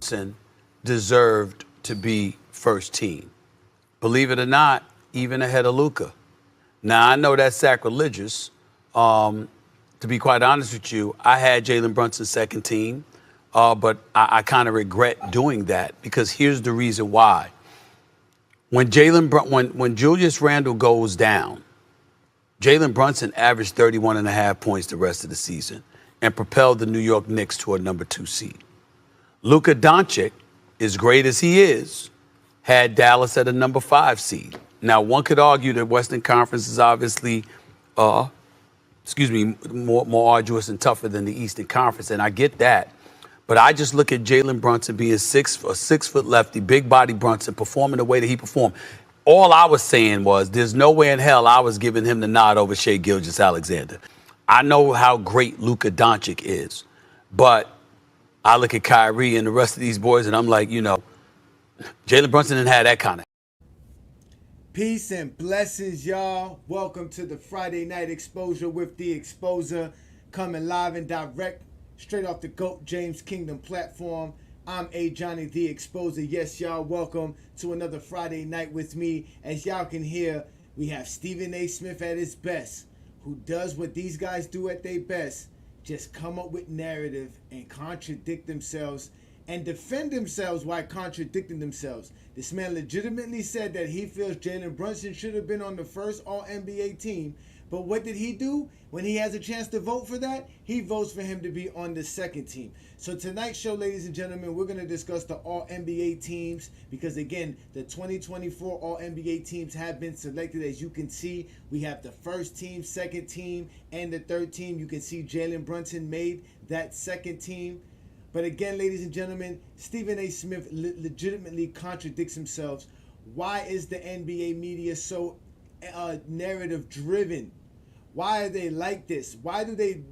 Brunson deserved to be first team. Believe it or not, even ahead of Luka. Now, I know that's sacrilegious. To be quite honest with you, I had Jalen Brunson second team, but I kind of regret doing that because here's the reason why. When when Julius Randle goes down, Jalen Brunson averaged 31 and a half points the rest of the season and propelled the New York Knicks to a number 2 seed. Luka Doncic, as great as he is, had Dallas at a number 5 seed. Now, one could argue that Western Conference is obviously, more arduous and tougher than the Eastern Conference, and I get that. But I just look at Jalen Brunson being a 6-foot lefty, big body Brunson, performing the way that he performed. All I was saying was there's no way in hell I was giving him the nod over Shai Gilgeous-Alexander. I know how great Luka Doncic is, but I look at Kyrie and the rest of these boys, and I'm like, Jalen Brunson didn't have that kind of. Peace and blessings, y'all. Welcome to the Friday Night Exposure with the Exposer, coming live and direct, straight off the GOAT James Kingdom platform. I'm Ajani, the Exposer. Yes, y'all, welcome to another Friday night with me. As y'all can hear, we have Stephen A. Smith at his best, who does what these guys do at their best, just come up with narrative and contradict themselves and defend themselves while contradicting themselves. This man legitimately said that he feels Jalen Brunson should have been on the first All-NBA team. But what did he do? When he has a chance to vote for that, he votes for him to be on the second team. So tonight's show, ladies and gentlemen, we're going to discuss the All-NBA teams because, again, the 2024 All-NBA teams have been selected. As you can see, we have the first team, second team, and the third team. You can see Jalen Brunson made that second team. But again, ladies and gentlemen, Stephen A. Smith legitimately contradicts himself. Why is the NBA media so narrative driven? Why are they like this? Why do they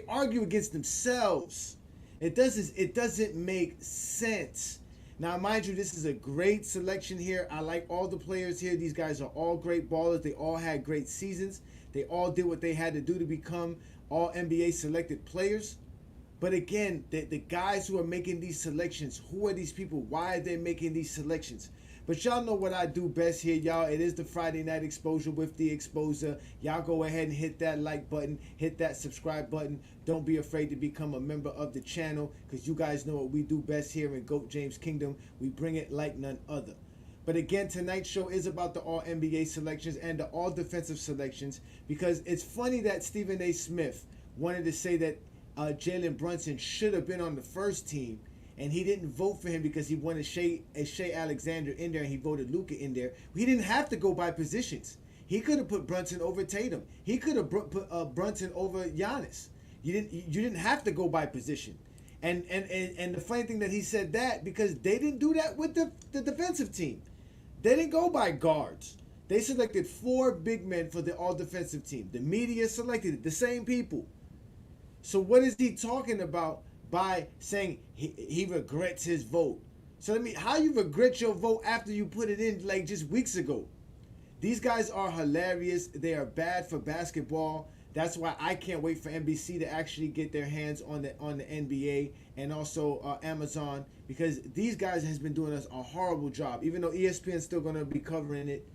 argue against themselves? It doesn't make sense. Now, mind you, this is a great selection here. I like all the players here. These guys are all great ballers. They all had great seasons. They all did what they had to do to become all NBA selected players. But again, the guys who are making these selections, who are these people? Why are they making these selections? But y'all know what I do best here, y'all. It is the Friday Night Exposure with the Exposer. Y'all go ahead and hit that like button, hit that subscribe button. Don't be afraid to become a member of the channel because you guys know what we do best here in GOAT James Kingdom. We bring it like none other. But again, tonight's show is about the All-NBA selections and the All-Defensive selections because it's funny that Stephen A. Smith wanted to say that Jalen Brunson should have been on the first team, and he didn't vote for him because he wanted Shai Alexander in there and he voted Luka in there. He didn't have to go by positions. He could have put Brunson over Tatum. He could have put Brunson over Giannis. You didn't have to go by position. And the funny thing that he said that because they didn't do that with the defensive team. They didn't go by guards. They selected 4 big men for the all-defensive team. The media selected it, the same people. So what is he talking about by saying he regrets his vote? So how you regret your vote after you put it in like just weeks ago? These guys are hilarious. They are bad for basketball. That's why I can't wait for NBC to actually get their hands on the NBA and also Amazon because these guys has been doing us a horrible job. Even though ESPN's still going to be covering it,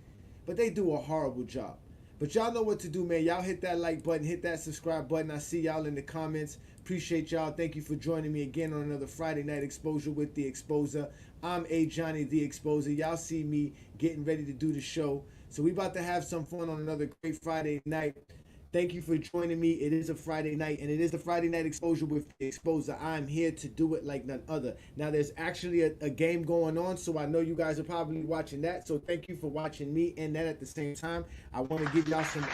but they do a horrible job. But y'all know what to do, man. Y'all hit that like button, hit that subscribe button. I see y'all in the comments. Appreciate y'all. Thank you for joining me again on another Friday Night Exposure with the Exposer. I'm Ajani, the Exposer. Y'all see me getting ready to do the show. So we about to have some fun on another great Friday night. Thank you for joining me. It is a Friday night, and it is the Friday Night Exposure with the Exposer. I'm here to do it like none other. Now, there's actually a game going on, so I know you guys are probably watching that. So thank you for watching me and that at the same time. I want to give y'all some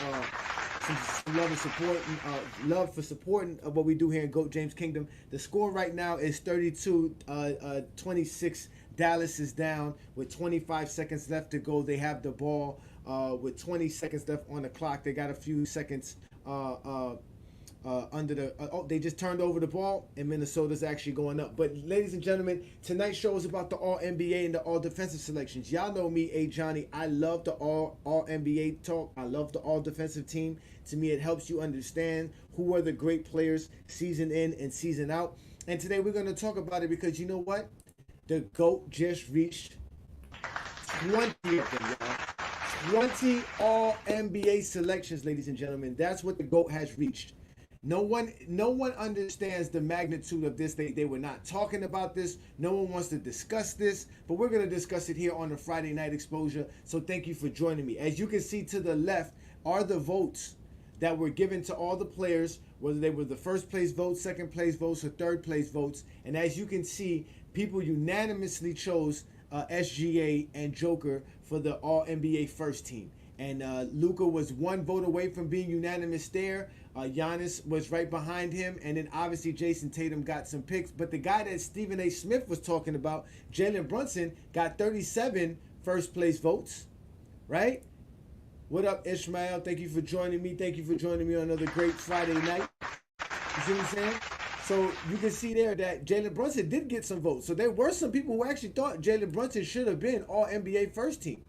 love and support, love for supporting of what we do here in GOAT James Kingdom. The score right now is 32-26. Dallas is down with 25 seconds left to go. They have the ball with 20 seconds left on the clock. They got a few seconds under the they just turned over the ball and Minnesota's actually going up. But ladies and gentlemen, tonight's show is about the All-NBA and the All-Defensive selections. Y'all know me, Ajani. I love the All-NBA talk. I love the All-Defensive team. To me, it helps you understand who are the great players season in and season out. And today we're going to talk about it because you know what? The GOAT just reached 20 of them, y'all. 20 all NBA selections, ladies and gentlemen. That's what the GOAT has reached. No one understands the magnitude of this. They were not talking about this. No one wants to discuss this, but we're going to discuss it here on the Friday Night Exposure. So thank you for joining me. As you can see to the left are the votes that were given to all the players, whether they were the first place votes, second place votes, or third place votes. And as you can see, people unanimously chose SGA and Joker for the All NBA first team. And Luka was one vote away from being unanimous there. Giannis was right behind him. And then obviously Jason Tatum got some picks. But the guy that Stephen A. Smith was talking about, Jalen Brunson, got 37 first place votes, right? What up, Ishmael? Thank you for joining me. Thank you for joining me on another great Friday night. You see what I'm saying? So you can see there that Jalen Brunson did get some votes. So there were some people who actually thought Jalen Brunson should have been All NBA first team.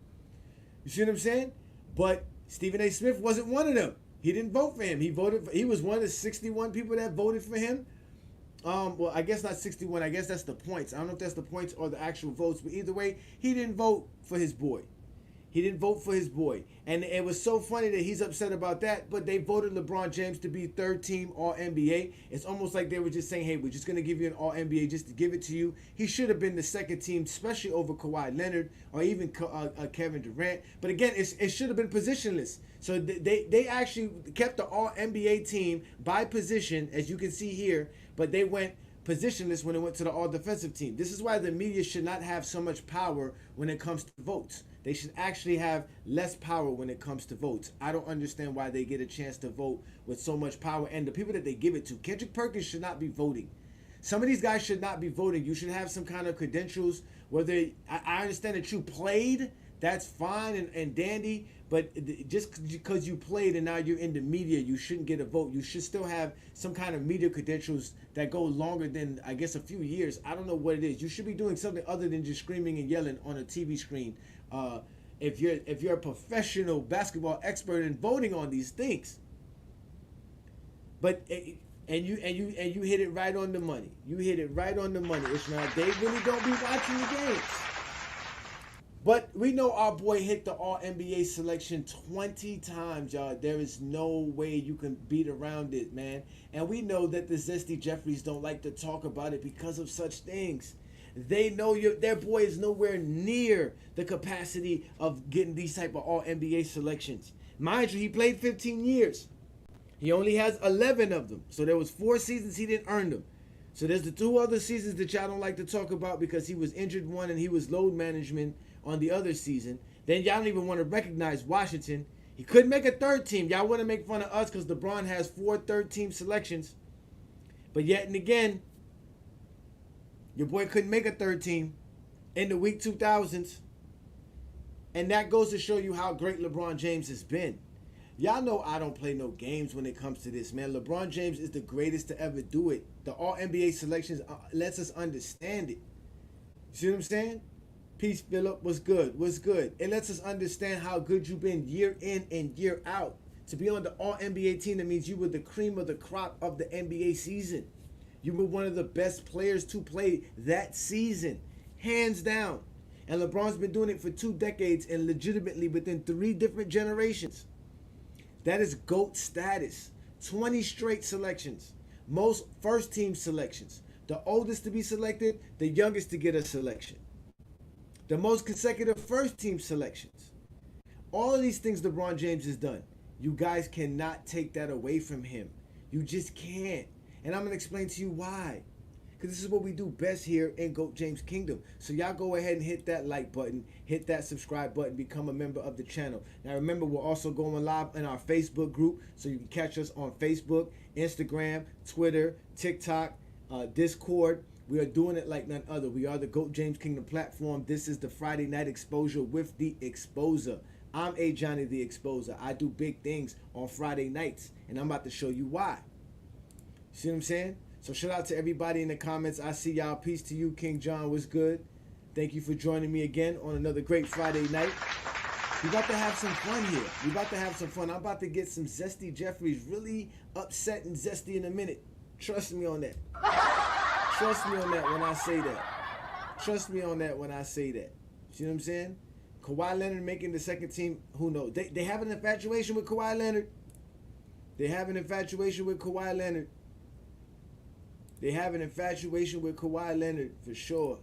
You see what I'm saying? But Stephen A. Smith wasn't one of them. He didn't vote for him. He was one of the 61 people that voted for him. Well, I guess not 61. I guess that's the points. I don't know if that's the points or the actual votes, but either way, he didn't vote for his boy. He didn't vote for his boy. And it was so funny that he's upset about that, but they voted LeBron James to be third team All NBA. It's almost like they were just saying, hey, we're just going to give you an All NBA just to give it to you. He should have been the second team, especially over Kawhi Leonard or even Kevin Durant. But again, it should have been positionless. So they actually kept the All NBA team by position, as you can see here, but they went positionless when it went to the All Defensive team. This is why the media should not have so much power when it comes to votes. They should actually have less power when it comes to votes. I don't understand why they get a chance to vote with so much power. And the people that they give it to, Kendrick Perkins should not be voting. Some of these guys should not be voting. You should have some kind of credentials. Whether I understand that you played, that's fine and dandy. But just because you played and now you're in the media, you shouldn't get a vote. You should still have some kind of media credentials that go longer than, I guess, a few years. I don't know what it is. You should be doing something other than just screaming and yelling on a TV screen. If you're a professional basketball expert in voting on these things, but and you hit it right on the money. You hit it right on the money, Ishmael. They really don't be watching the games. But we know our boy hit the All NBA selection 20 times, y'all. There is no way you can beat around it, man. And we know that the Zesty Jeffries don't like to talk about it because of such things. They know their boy is nowhere near the capacity of getting these type of All NBA selections. Mind you, he played 15 years. He only has 11 of them. So there was 4 seasons he didn't earn them. So there's the 2 other seasons that y'all don't like to talk about because he was injured one and he was load management on the other season. Then y'all don't even want to recognize Washington. He couldn't make a third team. Y'all want to make fun of us because LeBron has 4 third team selections. But yet and again, your boy couldn't make a third team in the week 2000s. And that goes to show you how great LeBron James has been. Y'all know I don't play no games when it comes to this, man. LeBron James is the greatest to ever do it. The All NBA selections lets us understand it. See what I'm saying? Peace, Phillip. What's good? What's good? It lets us understand how good you've been year in and year out. To be on the All NBA team, that means you were the cream of the crop of the NBA season. You were one of the best players to play that season, hands down. And LeBron's been doing it for 2 decades and legitimately within 3 different generations. That is GOAT status. 20 straight selections. Most first team selections. The oldest to be selected, the youngest to get a selection. The most consecutive first team selections. All of these things LeBron James has done. You guys cannot take that away from him. You just can't. And I'm going to explain to you why. Because this is what we do best here in GOAT James Kingdom. So y'all go ahead and hit that like button, hit that subscribe button, become a member of the channel. Now remember, we're also going live in our Facebook group, so you can catch us on Facebook, Instagram, Twitter, TikTok, Discord. We are doing it like none other. We are the GOAT James Kingdom platform. This is the Friday Night Exposure with the Exposer. I'm Ajani the Exposer. I do big things on Friday nights, and I'm about to show you why. See what I'm saying? So shout out to everybody in the comments. I see y'all. Peace to you, King John. What's good? Thank you for joining me again on another great Friday night. We about to have some fun here. We about to have some fun. I'm about to get some Zesty Jeffries really upset and zesty in a minute. Trust me on that. Trust me on that when I say that. Trust me on that when I say that. See what I'm saying? Kawhi Leonard making the second team, who knows? They have an infatuation with Kawhi Leonard. They have an infatuation with Kawhi Leonard. They have an infatuation with Kawhi Leonard for sure.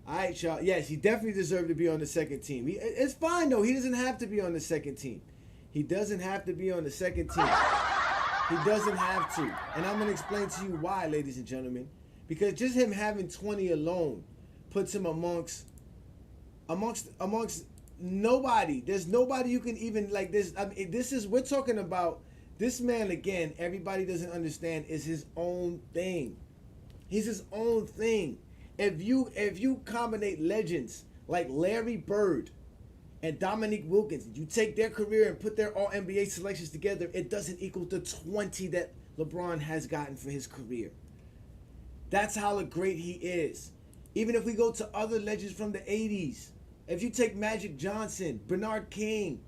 All right, y'all. Yes, he definitely deserved to be on the second team. It's fine, though. He doesn't have to be on the second team. He doesn't have to be on the second team. He doesn't have to. And I'm going to explain to you why, ladies and gentlemen. Because just him having 20 alone puts him amongst nobody. There's nobody you can even, like this. I mean, we're talking about this man, again, everybody doesn't understand, is his own thing. He's his own thing. If you combine legends like Larry Bird and Dominique Wilkins, you take their career and put their All-NBA selections together, it doesn't equal the 20 that LeBron has gotten for his career. That's how great he is. Even if we go to other legends from the 80s, if you take Magic Johnson, Bernard King,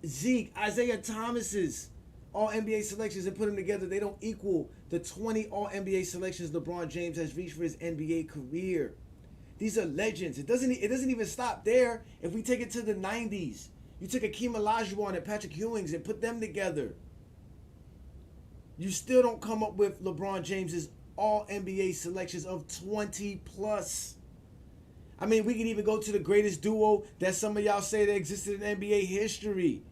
Zeke, Isaiah Thomas's All-NBA selections and put them together, they don't equal the 20 All-NBA selections LeBron James has reached for his NBA career. These are legends. It doesn't even stop there. If we take it to the 90s, you take Akeem Olajuwon and Patrick Ewings and put them together, you still don't come up with LeBron James's All-NBA selections of 20 plus. I mean, we can even go to the greatest duo that some of y'all say that existed in NBA history.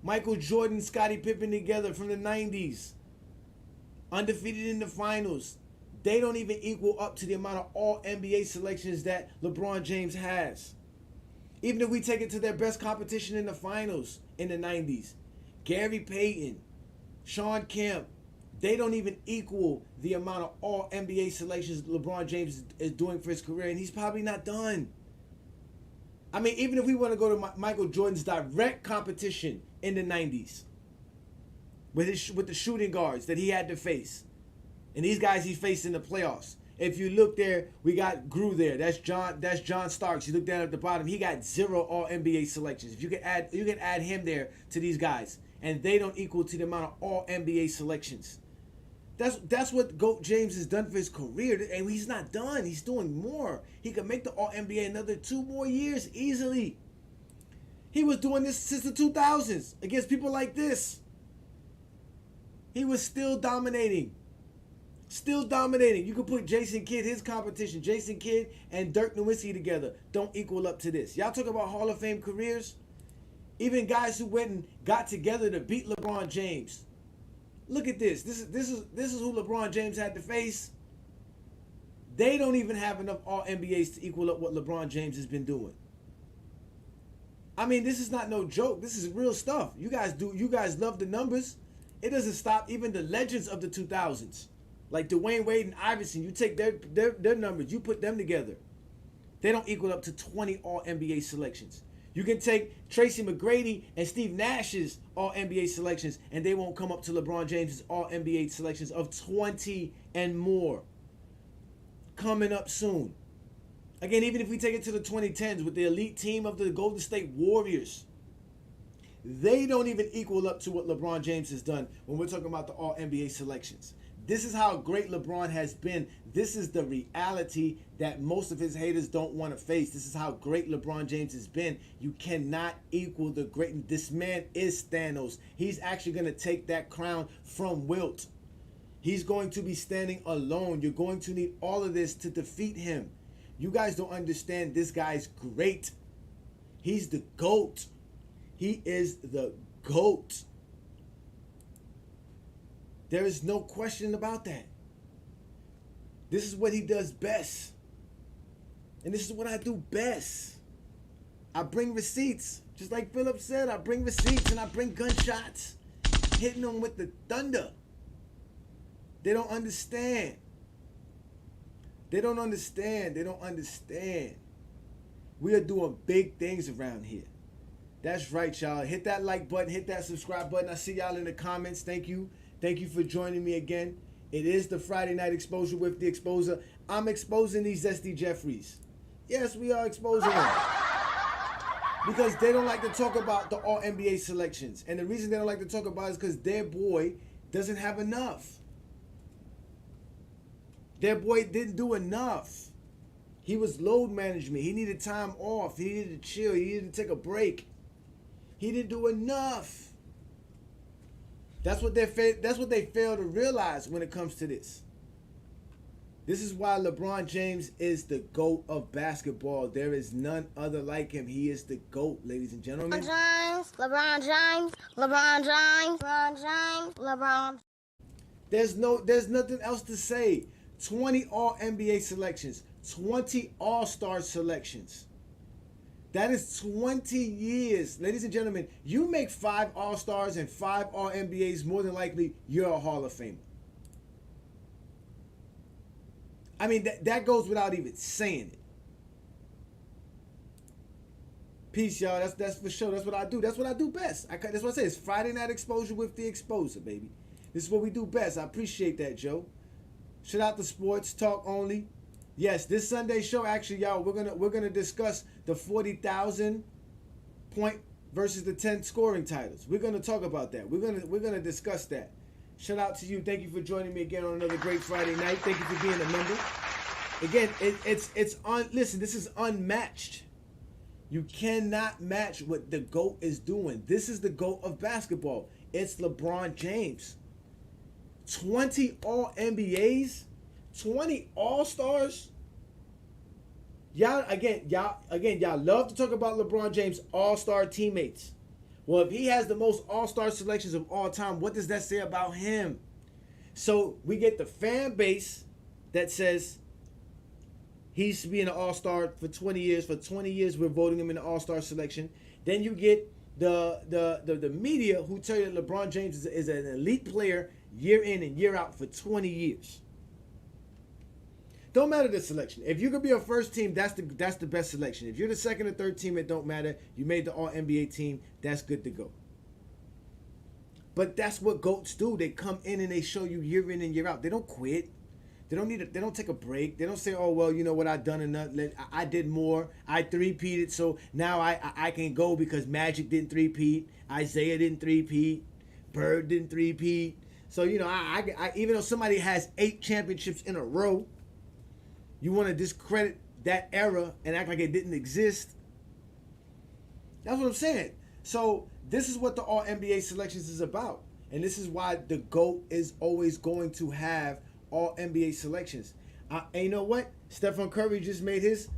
Michael Jordan, Scottie Pippen together from the 90s. Undefeated in the finals. They don't even equal up to the amount of All-NBA selections that LeBron James has. Even if we take it to their best competition in the finals in the 90s. Gary Payton, Sean Kemp, they don't even equal the amount of All-NBA selections LeBron James is doing for his career, and he's probably not done. I mean, even if we want to go to Michael Jordan's direct competition in the 90s, with the shooting guards that he had to face, and these guys he faced in the playoffs. If you look there, we got Grew there. That's John Starks. You look down at the bottom, he got 0 All-NBA selections. If you can add him there to these guys, and they don't equal to the amount of All-NBA selections. That's what GOAT James has done for his career, and he's not done. He's doing more. He could make the All-NBA another 2 more years easily. He was doing this since the 2000s against people like this. He was still dominating. Still dominating. You could put Jason Kidd, his competition, Jason Kidd and Dirk Nowitzki together, don't equal up to this. Y'all talk about Hall of Fame careers? Even guys who went and got together to beat LeBron James. Look at this. This is who LeBron James had to face. They don't even have enough All-NBAs to equal up what LeBron James has been doing. I mean, this is not no joke. This is real stuff. You guys love the numbers. It doesn't stop even the legends of the 2000s. Like Dwayne Wade and Iverson, you take their numbers, you put them together. They don't equal up to 20 All-NBA selections. You can take Tracy McGrady and Steve Nash's All-NBA selections, and they won't come up to LeBron James's All-NBA selections of 20 and more. Coming up soon. Again, even if we take it to the 2010s with the elite team of the Golden State Warriors, they don't even equal up to what LeBron James has done when we're talking about the All-NBA selections. This is how great LeBron has been. This is the reality that most of his haters don't want to face. This is how great LeBron James has been. You cannot equal the great. This man is Thanos. He's actually going to take that crown from Wilt. He's going to be standing alone. You're going to need all of this to defeat him. You guys don't understand. This guy's great. He's the GOAT. He is the GOAT. There is no question about that. This is what he does best. And this is what I do best. I bring receipts. Just like Philip said, I bring receipts and I bring gunshots. Hitting them with the thunder. They don't understand. They don't understand. They don't understand. We are doing big things around here. That's right, y'all. Hit that like button. Hit that subscribe button. I see y'all in the comments. Thank you. Thank you for joining me again. It is the Friday Night Exposure with the Exposer. I'm exposing these Zesty Jeffries. Yes, we are exposing them. Because they don't like to talk about the All-NBA selections. And the reason they don't like to talk about it is because their boy doesn't have enough. That boy didn't do enough. He was load management. He needed time off. He needed to chill. He needed to take a break. He didn't do enough. That's what they fail to realize when it comes to this. This is why LeBron James is the GOAT of basketball. There is none other like him. He is the GOAT, ladies and gentlemen. LeBron James. There's nothing else to say. 20 all NBA selections, 20 all-star selections. That is 20 years. Ladies and gentlemen, you make 5 all-stars and 5 all-NBAs, more than likely you're a Hall of Famer. I mean, that goes without even saying it. Peace, y'all. That's for sure. That's what I do. That's what I do best. That's what I say. It's Friday Night Exposure with the Exposer, baby. This is what we do best. I appreciate that, Joe. Shout out to Sports Talk Only. Yes, this Sunday show, actually, y'all, we're gonna discuss the 40,000 point versus the 10 scoring titles. We're gonna talk about that. We're gonna discuss that. Shout out to you. Thank you for joining me again on another great Friday night. Thank you for being a member. Again, listen, this is unmatched. You cannot match what the GOAT is doing. This is the GOAT of basketball. It's LeBron James. 20 all NBAs, 20 all-stars. Y'all love to talk about LeBron James all-star teammates. Well, if he has the most all-star selections of all time, what does that say about him? So we get the fan base that says he should be an all-star for 20 years. For 20 years, we're voting him in the all-star selection. Then you get the media who tell you that LeBron James is an elite player year in and year out for 20 years. Don't matter the selection. If you could be a first team, that's the best selection. If you're the second or third team, it don't matter. You made the All-NBA team, that's good to go. But that's what GOATs do. They come in and they show you year in and year out. They don't quit. They don't take a break. They don't say, oh, well, you know what, I've done enough. I did more. I three-peated, so now I can go because Magic didn't three-peat. Isaiah didn't three-peat. Bird didn't three-peat. So, you know, I even though somebody has 8 championships in a row, you want to discredit that era and act like it didn't exist. That's what I'm saying. So this is what the All-NBA selections is about. And this is why the GOAT is always going to have All-NBA selections. And you know what? Stephen Curry just made his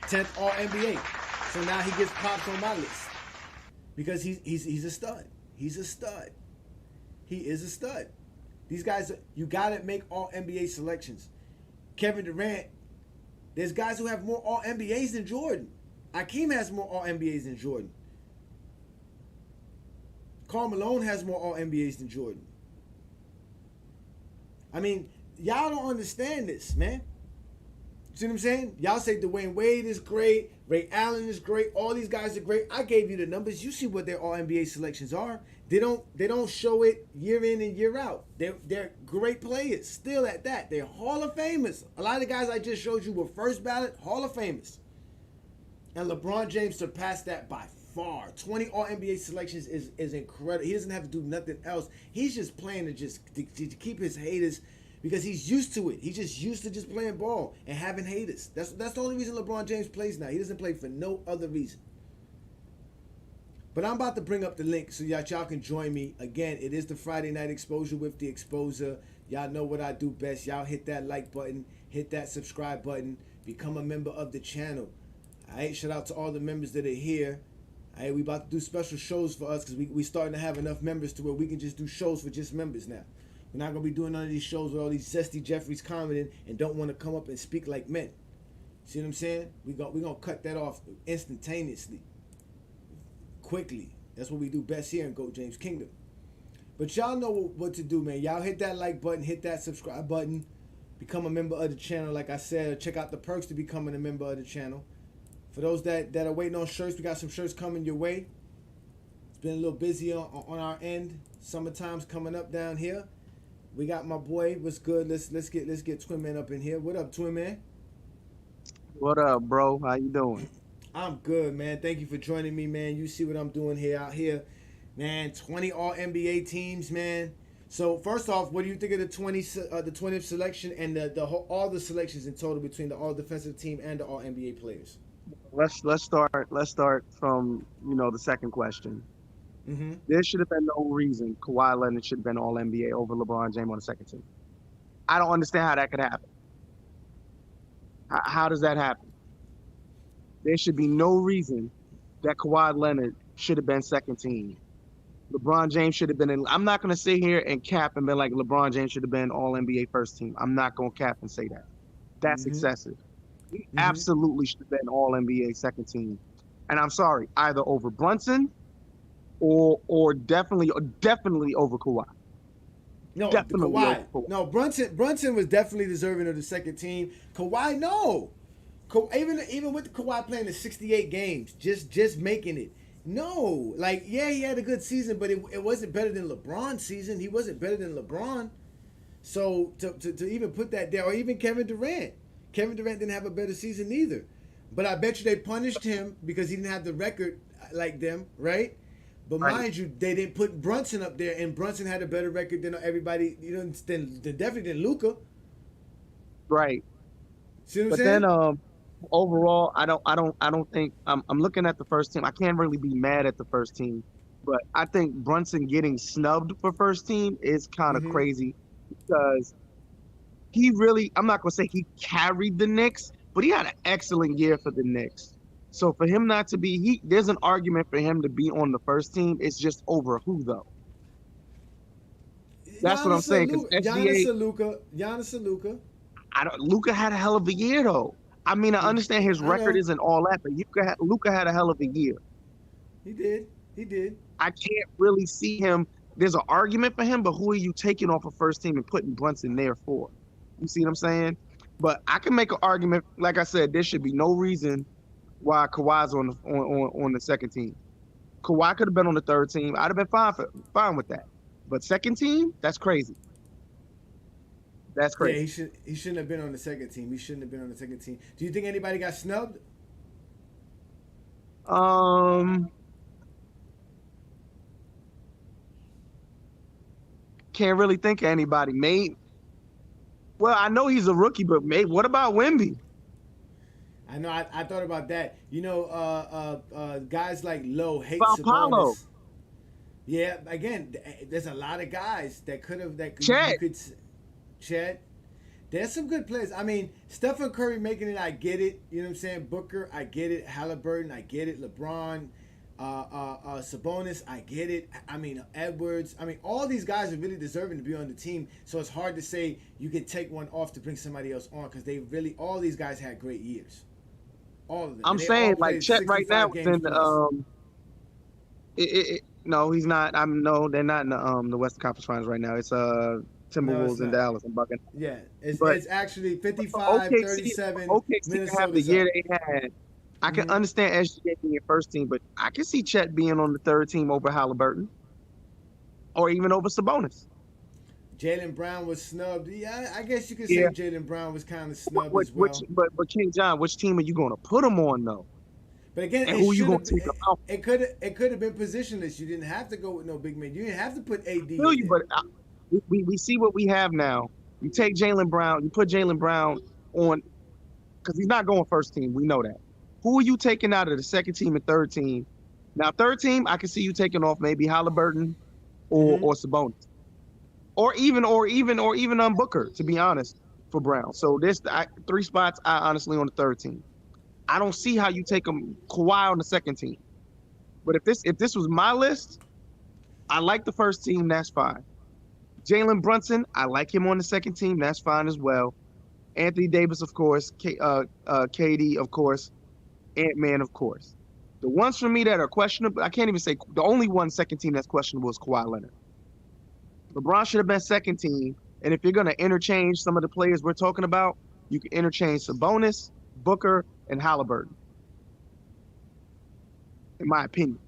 10th All-NBA. So now he gets pops on my list. Because he's a stud. He's a stud. He is a stud. These guys, you got to make All-NBA selections. Kevin Durant, there's guys who have more All-NBAs than Jordan. Akeem has more All-NBAs than Jordan. Karl Malone has more All-NBAs than Jordan. I mean, y'all don't understand this, man. See what I'm saying? Y'all say Dwayne Wade is great, Ray Allen is great, all these guys are great. I gave you the numbers. You see what their All-NBA selections are. They don't show it year in and year out. They're great players. Still at that. They're Hall of Famers. A lot of the guys I just showed you were first ballot Hall of Famers. And LeBron James surpassed that by far. 20 All-NBA selections is incredible. He doesn't have to do nothing else. He's just playing to keep his haters, because he's used to it. He's just used to just playing ball and having haters. That's the only reason LeBron James plays now. He doesn't play for no other reason. But I'm about to bring up the link so y'all can join me. Again, it is the Friday Night Exposure with the Exposer. Y'all know what I do best. Y'all hit that like button, hit that subscribe button, become a member of the channel. All right, shout out to all the members that are here. All right, we about to do special shows for us because we starting to have enough members to where we can just do shows for just members now. We're not going to be doing none of these shows with all these zesty Jeffries commenting and don't want to come up and speak like men. See what I'm saying? We're going to cut that off instantaneously. Quickly. That's what we do best here in GOAT James Kingdom. But y'all know what to do, man. Y'all hit that like button, hit that subscribe button, become a member of the channel. Like I said, check out the perks to becoming a member of the channel. For those that are waiting on shirts, we got some shirts coming your way. It's been a little busy on our end. Summertime's coming up down here. We got my boy. What's good? Let's get Twin Man up in here. What up, Twin Man? What up, bro? How you doing? I'm good, man. Thank you for joining me, man. You see what I'm doing here out here, man. 20 All-NBA teams, man. So first off, what do you think of the 20th selection and the whole, all the selections in total between the All Defensive Team and the All NBA players? Let's start from the second question. Mm-hmm. There should have been no reason Kawhi Leonard should have been All NBA over LeBron James on the second team. I don't understand how that could happen. How does that happen? There should be no reason that Kawhi Leonard should have been second team. LeBron James should have been in. I'm not going to sit here and cap and be like LeBron James should have been All NBA first team. I'm not going to cap and say that. That's Mm-hmm. excessive. He Mm-hmm. absolutely should have been All NBA second team. And I'm sorry, either over Brunson or definitely over Kawhi. No, Definitely over Kawhi. Kawhi. No, Brunson was definitely deserving of the second team. Kawhi, no. Even with Kawhi playing the 68 games, just making it. No, like yeah, he had a good season, but it wasn't better than LeBron's season. He wasn't better than LeBron. So to even put that there, or even Kevin Durant. Kevin Durant didn't have a better season either. But I bet you they punished him because he didn't have the record like them, right? But Right. mind you, they didn't put Brunson up there, and Brunson had a better record than everybody. Than definitely than Luka. Right. See what I'm But saying? then overall, I don't think I'm looking at the first team. I can't really be mad at the first team, but I think Brunson getting snubbed for first team is kind of Mm-hmm. crazy because he really, I'm not gonna say he carried the Knicks, but he had an excellent year for the Knicks. So for him not to be, there's an argument for him to be on the first team. It's just over who though. That's what I'm saying. Because SGA, Giannis or Luka. Luca had a hell of a year though. I mean, I understand his I record know isn't all that, but Luca had a hell of a year. he did. He did. I can't really see him. There's an argument for him, but who are you taking off of first team and putting Brunson there for? You see what I'm saying? But I can make an argument. Like I said, there should be no reason why Kawhi's on the second team. Kawhi could have been on the third team. I'd have been fine with that. But second team, that's crazy. That's Yeah, crazy. he shouldn't have been on the second team. He shouldn't have been on the second team. Do you think anybody got snubbed? Um, can't really think of anybody. Well, I know he's a rookie, but what about Wemby? I know. I thought about that. Guys like Lowe hate About Paulo? Sabonis. Yeah, again, there's a lot of guys that could have Chet. you could. Chet. There's some good players. I mean, Stephen Curry making it, I get it. You know what I'm saying? Booker, I get it. Halliburton, I get it. LeBron, Sabonis, I get it. I mean, Edwards. I mean, all these guys are really deserving to be on the team. So it's hard to say you can take one off to bring somebody else on because all these guys had great years. All of them. I'm And they saying all like played Chet right 65 now is games in plus. no, he's not. No, they're not in the Western Conference Finals right now. It's No, it's Timberwolves in not. Dallas. I'm bugging. Yeah, But it's actually 55, OKC, 37. OKC can have the Minnesota's year up. they had. I can Mhm. understand SGA being first team, but I can see Chet being on the third team over Halliburton or even over Sabonis. Jalen Brown was snubbed. Yeah, I guess you could say Yeah. Jalen Brown was kind of snubbed as well. But King John, which team are you going to put him on though? But again, And it who you should going have. to take him out? It could have been positionless. You didn't have to go with no big man. You didn't have to put AD. Feel in you, there. but we see what we have now. You take Jalen Brown, you put Jalen Brown on because he's not going first team. We know that. Who are you taking out of the second team and third team? Now, third team, I can see you taking off maybe Halliburton or Sabonis, or even Booker. To be honest, for Brown. So there's three spots. I honestly on the third team. I don't see how you take him Kawhi on the second team. But if this was my list, I like the first team. That's fine. Jalen Brunson, I like him on the second team. That's fine as well. Anthony Davis, of course. KD, of course. Ant-Man, of course. The ones for me that are questionable, I can't even say the only one second team that's questionable is Kawhi Leonard. LeBron should have been second team. And if you're going to interchange some of the players we're talking about, you can interchange Sabonis, Booker, and Halliburton. In my opinion.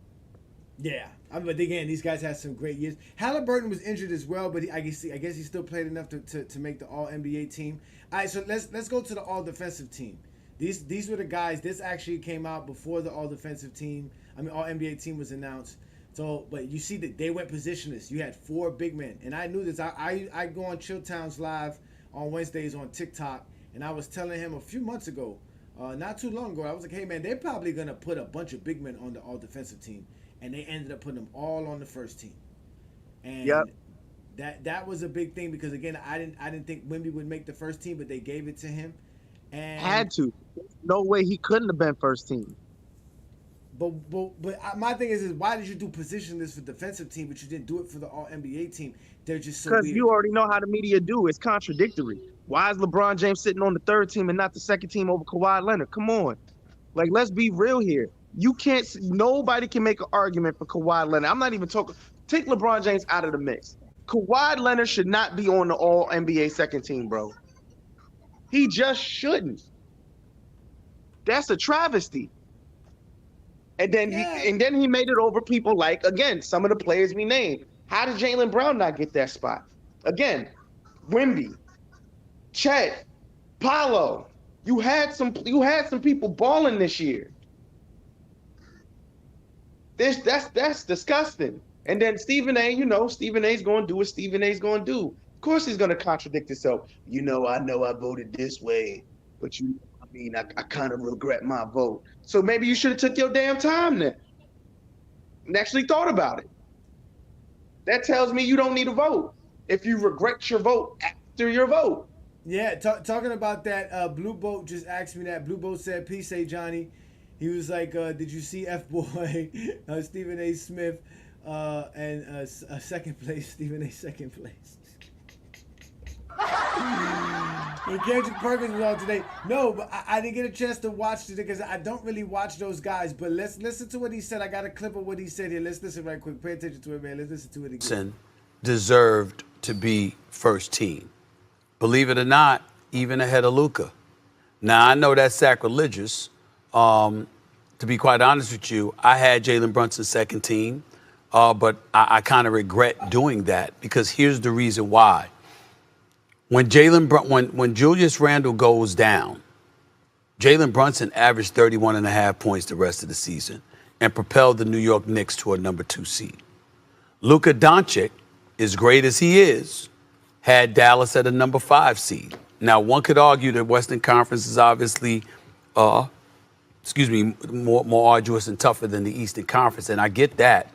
Yeah, but again, these guys had some great years. Halliburton was injured as well, but I guess he still played enough to make the All NBA team. All right, so let's go to the All Defensive team. These were the guys. This actually came out before the All Defensive team. I mean, All NBA team was announced. So, but you see that they went positionless. You had 4 big men, and I knew this. I go on Chill Towns Live on Wednesdays on TikTok, and I was telling him a few months ago, not too long ago, I was like, hey man, they're probably gonna put a bunch of big men on the all defensive team, and they ended up putting them all on the first team, and Yep. that was a big thing because again, I didn't think Wimby would make the first team, but they gave it to him, and Had to. There's no way he couldn't have been first team. but my thing is why did you do positionless for defensive team, but you didn't do it for the All NBA team? They're just so Because weird. you already know how the media do. It's contradictory. Why is LeBron James sitting on the third team and not the second team over Kawhi Leonard? Come on. Like, let's be real here. You can't, nobody can make an argument for Kawhi Leonard. I'm not even talking, take LeBron James out of the mix. Kawhi Leonard should not be on the All NBA second team, bro. He just shouldn't. That's a travesty. And then he made it over people like, again, some of the players we named. How did Jaylen Brown not get that spot? Again, Wimby, Chet, Paolo. You had some people balling this year. That's disgusting. And then Stephen A, Stephen A's going to do what Stephen A's going to do. Of course he's going to contradict himself. I know I voted this way, but I kind of regret my vote. So maybe you should have took your damn time then and actually thought about it. That tells me you don't need a vote if you regret your vote after your vote. Yeah, talking about that, Blue Boat just asked me that. Blue Boat said, peace, Ajani. He was like, did you see F-Boy, Stephen A. Smith, and second place, Stephen A. second place. And Kendrick Perkins was on today. No, but I didn't get a chance to watch it because I don't really watch those guys. But let's listen to what he said. I got a clip of what he said here. Let's listen right quick. Pay attention to it, man. Let's listen to it again. Deserved to be first team. Believe it or not, even ahead of Luka. Now, I know that's sacrilegious. To be quite honest with you, I had Jalen Brunson second team, but I kind of regret doing that because here's the reason why. When Julius Randle goes down, Jalen Brunson averaged 31.5 points the rest of the season and propelled the New York Knicks to a number 2 seed. Luka Doncic, as great as he is, had Dallas at a number 5 seed. Now, one could argue that Western Conference is obviously, more arduous and tougher than the Eastern Conference, and I get that.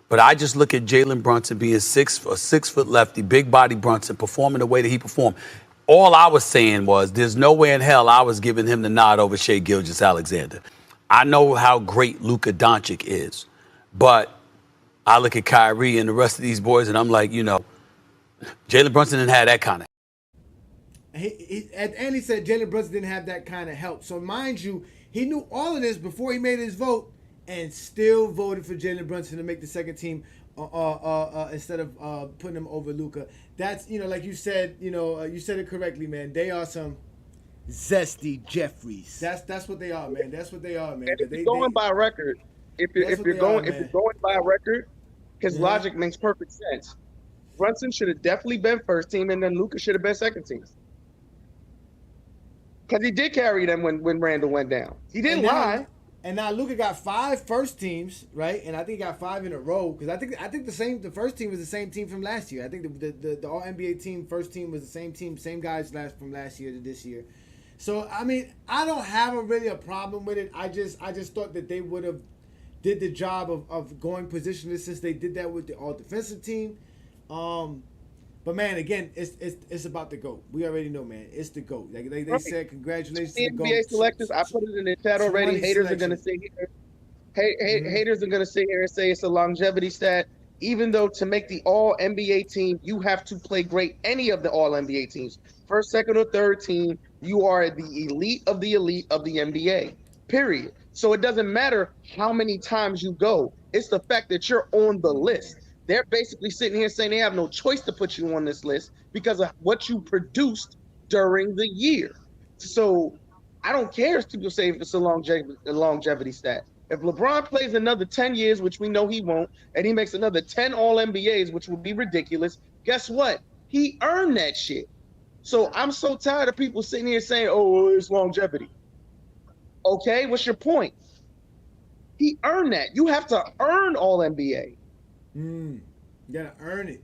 But I just look at Jalen Brunson being a 6-foot lefty, big body Brunson, performing the way that he performed. All I was saying was there's no way in hell I was giving him the nod over Shai Gilgeous-Alexander. I know how great Luka Doncic is, but I look at Kyrie and the rest of these boys, and I'm like, Jalen Brunson didn't have that kind of. And he said Jalen Brunson didn't have that kind of help. So mind you, he knew all of this before he made his vote and still voted for Jalen Brunson to make the second team instead of putting him over Luka. That's, like you said, you said it correctly, man. They are some zesty Jeffries. That's what they are, man. That's what they are, man. And if you're going by record, if you're going by a record, his logic makes perfect sense. Brunson should have definitely been first team, and then Luka should have been second team. Because he did carry them when Randall went down. He didn't lie. And now Luka got 5 first teams, right? And I think he got 5 in a row because I think the first team was the same team from last year. I think the All NBA team first team was the same team, same guys from last year to this year. So I mean, I don't have really a problem with it. I just thought that they would have did the job of going positionless since they did that with the all defensive team. But man, again, it's about the GOAT. We already know, man. It's the GOAT. Like they said, congratulations to the GOAT. NBA selectors, I put it in the chat already. Haters are gonna sit here. Haters are gonna sit here and say it's a longevity stat. Even though to make the All NBA team, you have to play great. Any of the All NBA teams, first, second, or third team, you are the elite of the NBA. Period. So it doesn't matter how many times you go. It's the fact that you're on the list. They're basically sitting here saying they have no choice to put you on this list because of what you produced during the year. So I don't care if people say it's a longevity stat. If LeBron plays another 10 years, which we know he won't, and he makes another 10 All-NBAs, which would be ridiculous, guess what? He earned that shit. So I'm so tired of people sitting here saying, oh, it's longevity. Okay, what's your point? He earned that. You have to earn All-NBA. You gotta earn it.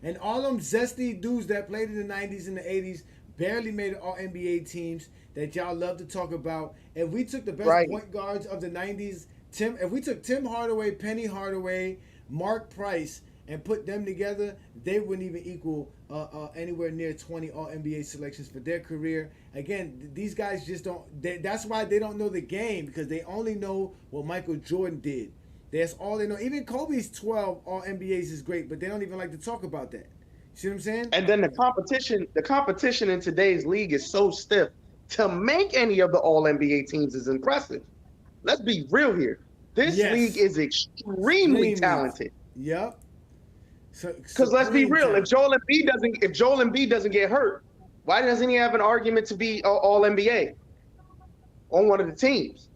And all them zesty dudes that played in the 90s and the 80s barely made it all NBA teams that y'all love to talk about. If we took the best Right. point guards of the 90s, if we took Tim Hardaway, Penny Hardaway, Mark Price, and put them together, they wouldn't even equal anywhere near 20 All NBA selections for their career. Again, these guys just don't. That's why they don't know the game, because they only know what Michael Jordan did. That's all they know. Even Kobe's 12 All NBAs is great, but they don't even like to talk about that. See what I'm saying? And then the competition in today's league is so stiff. To make any of the All NBA teams is impressive. Let's be real here. This Yes. league is extremely talented. Yep. Because let's be real, if Joel Embiid doesn't get hurt, why doesn't he have an argument to be All NBA on one of the teams?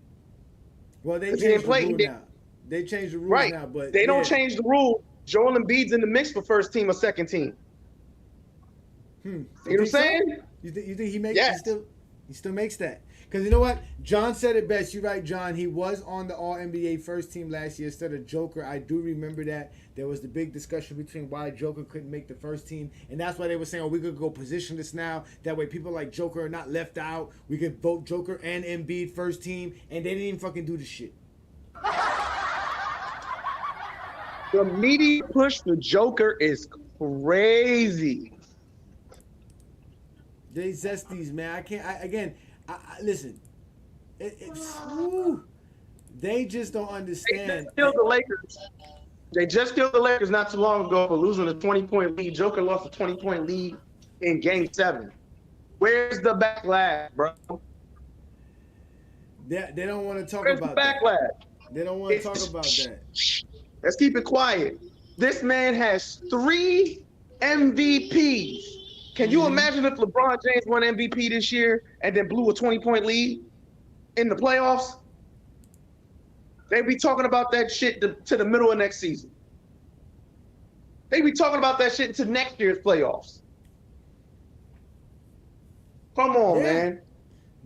Well, they 'Cause he didn't changed the play, rule he now. They changed the rules Right. now, but They don't yeah. change the rule. Joel Embiid's in the mix for first team or second team. You know what I'm saying? You think he makes? Yes. He still makes that. Because you know what? John said it best. You're right, John. He was on the All NBA first team last year instead of Joker. I do remember that. There was the big discussion between why Joker couldn't make the first team. And that's why they were saying, oh, we could go positionless now. That way people like Joker are not left out. We could vote Joker and Embiid first team. And they didn't even fucking do the shit. The media push for Joker is crazy. They zesties, man. I can't. Listen. Woo. They just don't understand. They just killed the Lakers not too long ago for losing a 20-point lead. Joker lost a 20-point lead in Game 7. Where's the backlash, bro? They don't want to talk Where's the about that. backlash? They don't want to talk about that. Let's keep it quiet. This man has 3 MVPs. Can you imagine if LeBron James won MVP this year and then blew a 20-point lead in the playoffs? They be talking about that shit to the middle of next season. They be talking about that shit into next year's playoffs. Come on, man.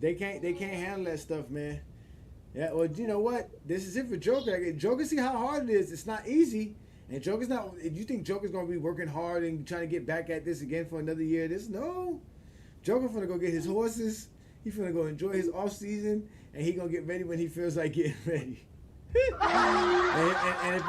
They can't handle that stuff, man. Yeah, well, you know what? This is it for Joker. Joker, see how hard it is. It's not easy. And Joker's not. If you think Joker's gonna be working hard and trying to get back at this again for another year, no. Joker's gonna go get his horses. He's gonna go enjoy his off season, and he gonna get ready when he feels like getting ready. and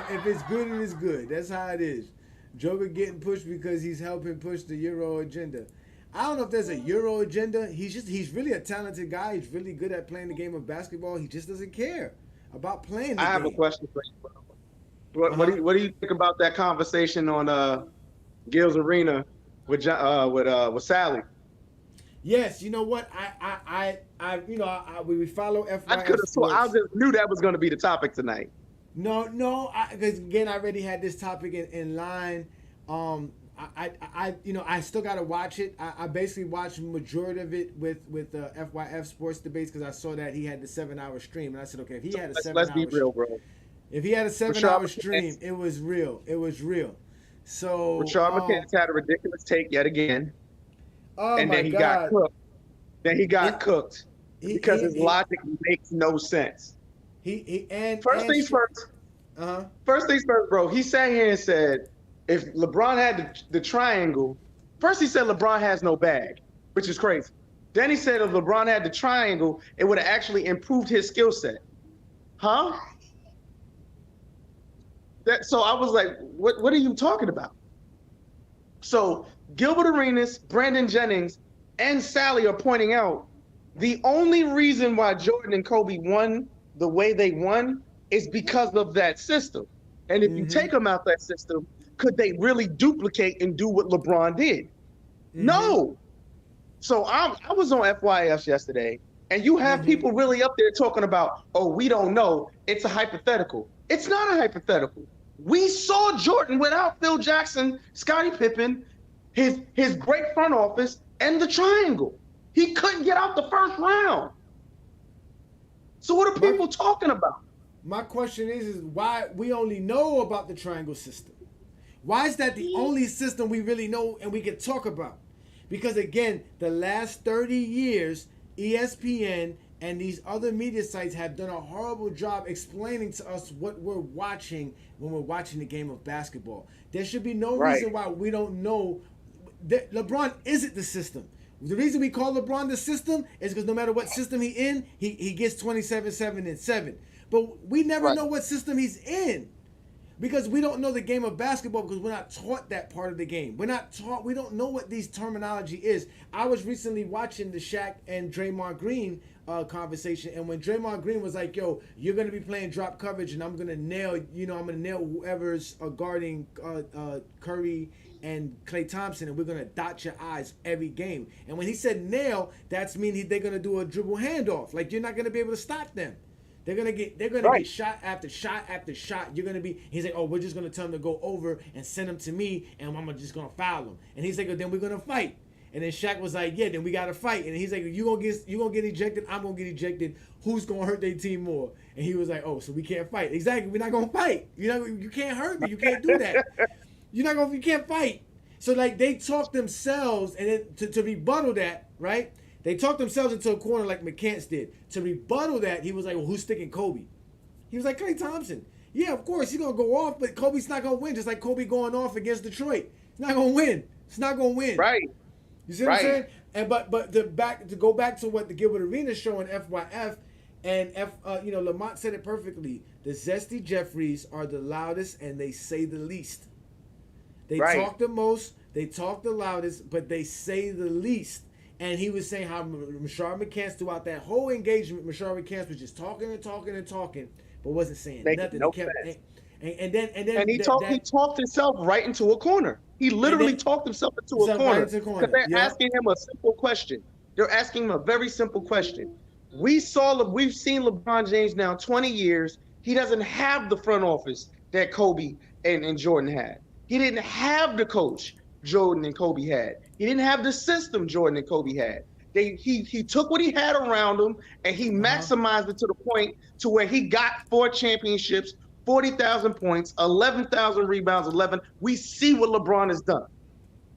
if it's good, it is good. That's how it is. Joker getting pushed because he's helping push the Euro agenda. I don't know if there's a Euro agenda. He's really a talented guy. He's really good at playing the game of basketball. He just doesn't care about playing the I have game. a question for you, bro. What do you think about that conversation on Gil's Arena with Sally? Yes, you know what? We follow FYF I just knew that was going to be the topic tonight. No, because again, I already had this topic in line. I still got to watch it. I basically watched the majority of it with FYF Sports Debates because I saw that he had the 7-hour stream, and I said, okay, if he had a 7-hour, let's be real, bro. If he had a 7-hour stream, it was real. It was real. So Rashard McCants had a ridiculous take yet again. Oh and my then he God. got cooked. Then he got cooked because his logic makes no sense. First things first, bro. He sat here and said, if LeBron had the triangle, first he said LeBron has no bag, which is crazy. Then he said if LeBron had the triangle, it would have actually improved his skill set. Huh? So I was like, what are you talking about? So Gilbert Arenas, Brandon Jennings, and Sally are pointing out the only reason why Jordan and Kobe won the way they won is because of that system. And if you take them out that system, could they really duplicate and do what LeBron did? No. So I was on FYS yesterday, and you have people really up there talking about, oh, we don't know. It's a hypothetical. It's not a hypothetical. We saw Jordan without Phil Jackson, Scottie Pippen, his great front office, and the triangle. He couldn't get out the first round. So what are people talking about? My question is why we only know about the triangle system. Why is that the only system we really know and we can talk about? Because again, the last 30 years, ESPN And these other media sites have done a horrible job explaining to us what we're watching when we're watching the game of basketball. There should be no Right. reason why we don't know that LeBron isn't the system. The reason we call LeBron the system is because no matter what system he in, he gets 27, 7, and 7. But we never Right. know what system he's in. Because we don't know the game of basketball because we're not taught that part of the game. We're not taught, we don't know what these terminology is. I was recently watching the Shaq and Draymond Green conversation, and when Draymond Green was like, yo, you're going to be playing drop coverage and I'm going to nail, whoever's guarding Curry and Klay Thompson, and we're going to dot your eyes every game. And when he said nail, that's mean they're going to do a dribble handoff. Like, you're not going to be able to stop them. They're gonna Right. get shot after shot after shot. You're gonna be. He's like, oh, we're just gonna tell them to go over and send them to me, and I'm just gonna foul them. And he's like, oh, then we're gonna fight. And then Shaq was like, yeah, then we gotta fight. And he's like, you gonna get ejected. I'm gonna get ejected. Who's gonna hurt their team more? And he was like, oh, so we can't fight. Exactly, we're not gonna fight. You can't hurt me. You can't do that. You can't fight. So like they talk themselves, and then to rebuttal that, right? They talked themselves into a corner like McCants did. To rebuttal that, he was like, well, who's sticking Kobe? He was like, Klay Thompson. Yeah, of course, he's going to go off, but Kobe's not going to win, just like Kobe going off against Detroit. He's not going to win. He's not going to win. Right. You see what I'm saying? And but to go back to what the Gilbert Arenas show in FYF, and Lamont said it perfectly. The Zesty Jeffries are the loudest and they say the least. They talk the most, they talk the loudest, but they say the least. And he was saying how Mashard McCants, throughout that whole engagement, Mashard McCants was just talking and talking and talking, but wasn't saying nothing. No he kept, sense. and then He talked himself right into a corner. He literally talked himself into a corner. Because they're asking him a simple question. They're asking him a very simple question. We've seen LeBron James now 20 years. He doesn't have the front office that Kobe and Jordan had. He didn't have the coach Jordan and Kobe had. He didn't have the system Jordan and Kobe had. He took what he had around him and he maximized it to the point to where he got 4 championships, 40,000 points, 11,000 rebounds, 11. We see what LeBron has done.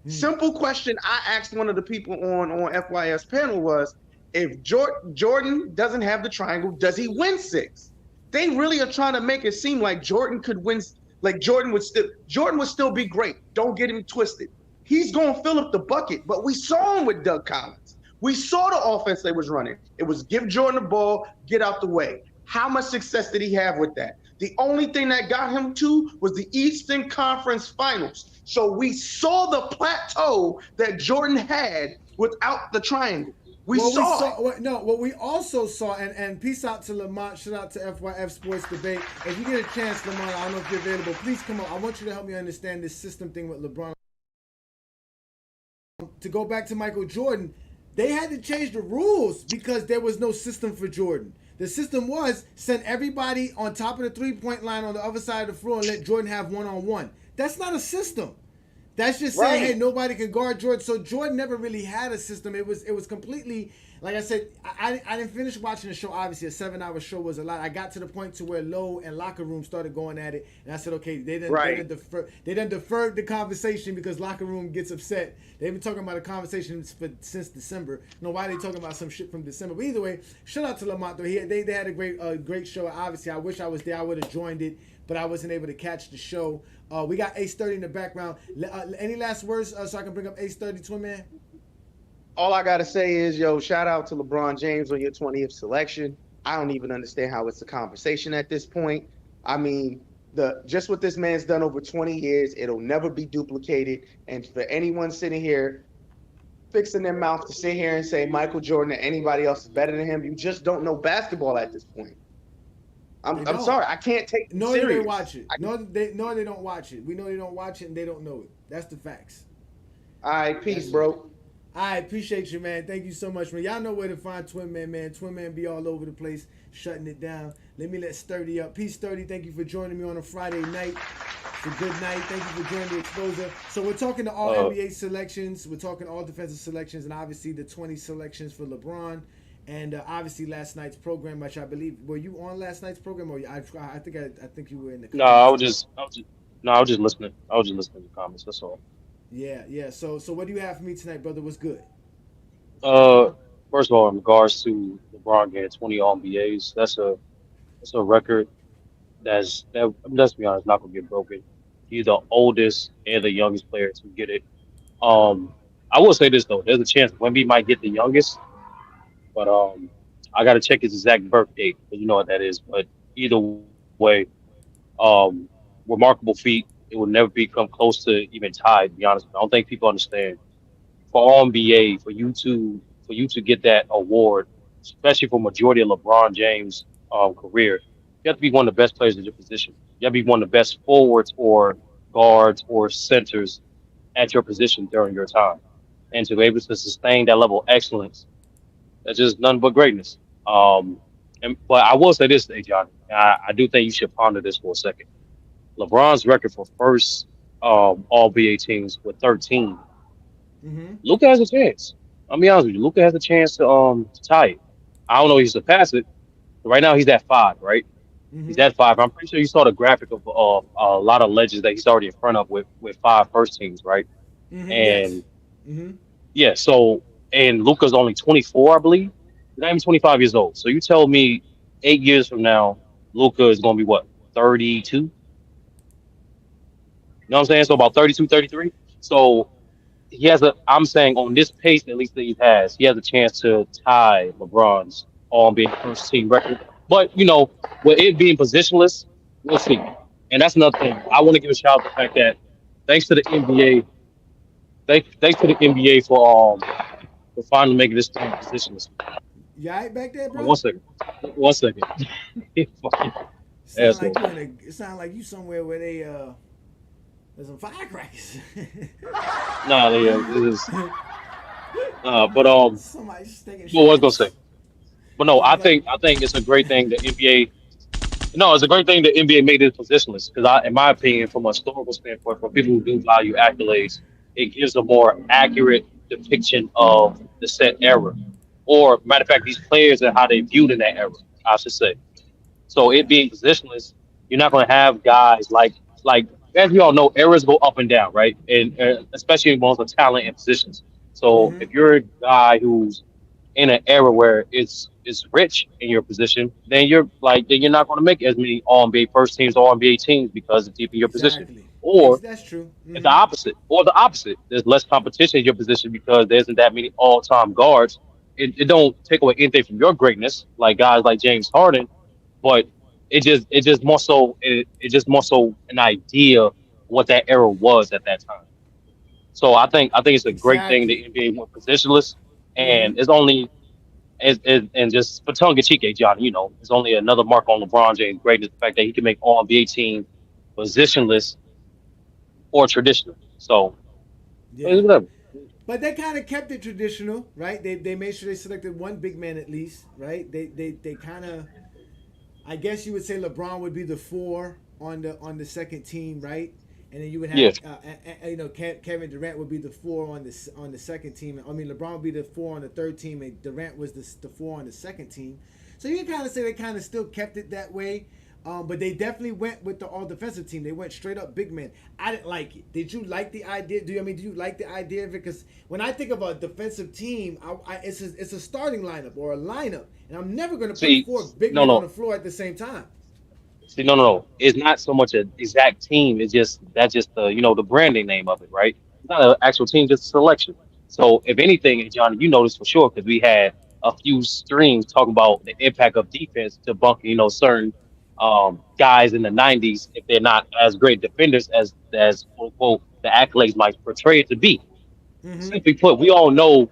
Simple question I asked one of the people on FYS panel was, if Jordan doesn't have the triangle, does he win 6? They really are trying to make it seem like Jordan could win, like Jordan would still be great. Don't get him twisted. He's going to fill up the bucket, but we saw him with Doug Collins. We saw the offense they was running. It was give Jordan the ball, get out the way. How much success did he have with that? The only thing that got him to was the Eastern Conference Finals. So we saw the plateau that Jordan had without the triangle. We saw it. What we also saw, and peace out to Lamont, shout out to FYF Sports Debate. If you get a chance, Lamont, I don't know if you're available, please come on. I want you to help me understand this system thing with LeBron. To go back to Michael Jordan, they had to change the rules because there was no system for Jordan. The system was send everybody on top of the three-point line on the other side of the floor and let Jordan have one-on-one. That's not a system. That's just saying, hey, nobody can guard Jordan. So Jordan never really had a system. It was completely, like I said, I didn't finish watching the show. Obviously, a 7-hour show was a lot. I got to the point to where Lowe and Locker Room started going at it, and I said, okay, they done deferred the conversation because Locker Room gets upset. They've been talking about a conversation since December. You know why they talking about some shit from December? But either way, shout out to Lamont though. They had a great show. Obviously, I wish I was there. I would have joined it, but I wasn't able to catch the show. We got Ace 30 in the background. Any last words so I can bring up Ace 30, Twin Man? All I got to say is, shout out to LeBron James on your 20th selection. I don't even understand how it's a conversation at this point. I mean, just what this man's done over 20 years, it'll never be duplicated. And for anyone sitting here fixing their mouth to sit here and say Michael Jordan or anybody else is better than him, you just don't know basketball at this point. I'm sorry, I can't take it serious. They don't watch it. They don't watch it. We know they don't watch it and they don't know it. That's the facts. All right, peace, bro. I appreciate you, man. Thank you so much, man. Y'all know where to find Twin Man, man. Twin Man be all over the place, shutting it down. Let Sturdy up. Peace, Sturdy. Thank you for joining me on a Friday night. It's a good night. Thank you for joining the Exposure. So we're talking to all NBA selections. We're talking all defensive selections, and obviously the 20 selections for LeBron. And obviously last night's program, which I believe, were you on last night's program, or I think you were in the comments. No, I was just listening. I was just listening to the comments. That's all. Yeah. So what do you have for me tonight, brother? What's good? Well, first of all, in regards to LeBron getting 20 All NBAs, that's a record let's be honest, not gonna get broken. He's the oldest and the youngest player to get it. Um, I will say this though, there's a chance Wemby might get the youngest, but I gotta check his exact birth date because you know what that is. But either way, um, remarkable feat. It will never become close to even tied. To be honest, I don't think people understand for All NBA for you to get that award, especially for majority of LeBron James' career, you have to be one of the best players at your position. You have to be one of the best forwards or guards or centers at your position during your time, and to be able to sustain that level of excellence, that's just nothing but greatness. Um, but I will say this, John, I do think you should ponder this for a second. LeBron's record for first All NBA teams with 13. Mm-hmm. Luca has a chance. I'll be honest with you. Luca has a chance to tie it. I don't know if he's to pass it. But right now he's at five, right? He's Mm-hmm. at five. I'm pretty sure you saw the graphic of a lot of legends that he's already in front of with five first teams, right? Mm-hmm. Yes. And Mm-hmm. yeah, so and Luca's only 24, I believe. He's not even 25 years old. So you tell me 8 years from now, Luca is going to be what, 32? You know what I'm saying? So about 32, 33. So he has a. I'm saying on this pace, at least that he has a chance to tie LeBron's All NBA first team record. But with it being positionless, we'll see. And that's another thing. I want to give a shout out to the fact that thanks to the NBA, thanks to the NBA for finally making this thing positionless. You all right back there, Hold on bro? one second, 1 second. Fucking Sound asshole. like you in a. It sound like you somewhere where there's some firecrackers. Nah, yeah, this is. But Somebody's taking what was I gonna say? shots. But no, I Sounds like. think I think it's a great thing the NBA. No, it's a great thing the NBA made it positionless because, in my opinion, from a historical standpoint, for people who do value accolades, it gives a more accurate depiction of the set era, or matter of fact, these players and how they viewed in that era. I should say. So it Yeah. being positionless, you're not going to have guys like as we all know, eras go up and down, right? And especially in most of talent and positions. So Mm-hmm. if you're a guy who's in an era where it's rich in your position, then you're not going to make as many All NBA first teams, All NBA teams because it's deep in your position. Exactly. Or That's true. the Mm-hmm. opposite, there's less competition in your position because there isn't that many all time guards. It don't take away anything from your greatness, like guys like James Harden, but it just more so an idea what that era was at that time. So I think it's a great thing the Exactly. NBA went positionless, Mm-hmm. and it's only and just for tongue in cheek, John, it's only another mark on LeBron James' greatness, the fact that he can make all NBA team positionless or traditional. So it's Yeah. whatever. But they kind of kept it traditional, right? They made sure they selected one big man at least, right? They kind of, I guess you would say LeBron would be the four on the second team, right? And then you would have, Yeah, Kevin Durant would be the four on the second team. I mean, LeBron would be the four on the third team, and Durant was the four on the second team. So you can kind of say they kind of still kept it that way. But they definitely went with the all defensive team. They went straight up big men. I didn't like it. Did you like the idea? Do you like the idea of it? Because when I think of a defensive team, it's a starting lineup or a lineup, and I'm never going to put see, four big no, men on the no. floor at the same time. See, no, no, no. It's not so much an exact team. It's just that's just the branding name of it, right? It's not an actual team, just a selection. So if anything, and Johnny, you know this for sure because we had a few streams talking about the impact of defense to bunk, certain guys in the '90s if they're not as great defenders as quote unquote the accolades might portray it to be. Mm-hmm. Simply put, we all know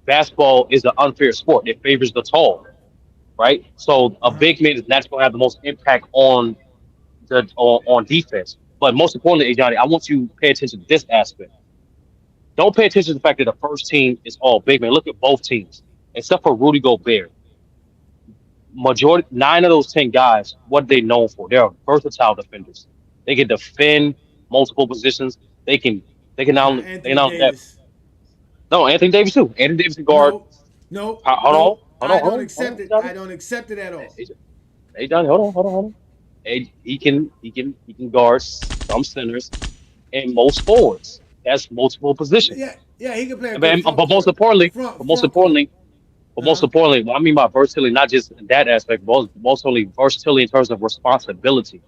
basketball is an unfair sport. It favors the tall, right? So a Uh huh. big man is naturally going to have the most impact on defense. But most importantly, Johnny, I want you to pay attention to this aspect. Don't pay attention to the fact that the first team is all big men. Look at both teams, except for Rudy Gobert. Majority 9 of those 10 guys, what are they known for? They're versatile defenders. They can defend multiple positions. They can Now they Anthony not that Davis. no Anthony Davis too. Anthony Davis can guard. No, no, Hold on, no. hold on, hold on, hold Accept on, it. Johnny. I don't accept it at all. Hey, hey, Johnny, hold on. Hey, he can guard some centers and most forwards. That's multiple positions. Yeah, yeah. He can play a good But front most court, importantly, but most front court. importantly, But Uh most huh. importantly, what I mean by versatility, not just in that aspect, but mostly versatility in terms of responsibility.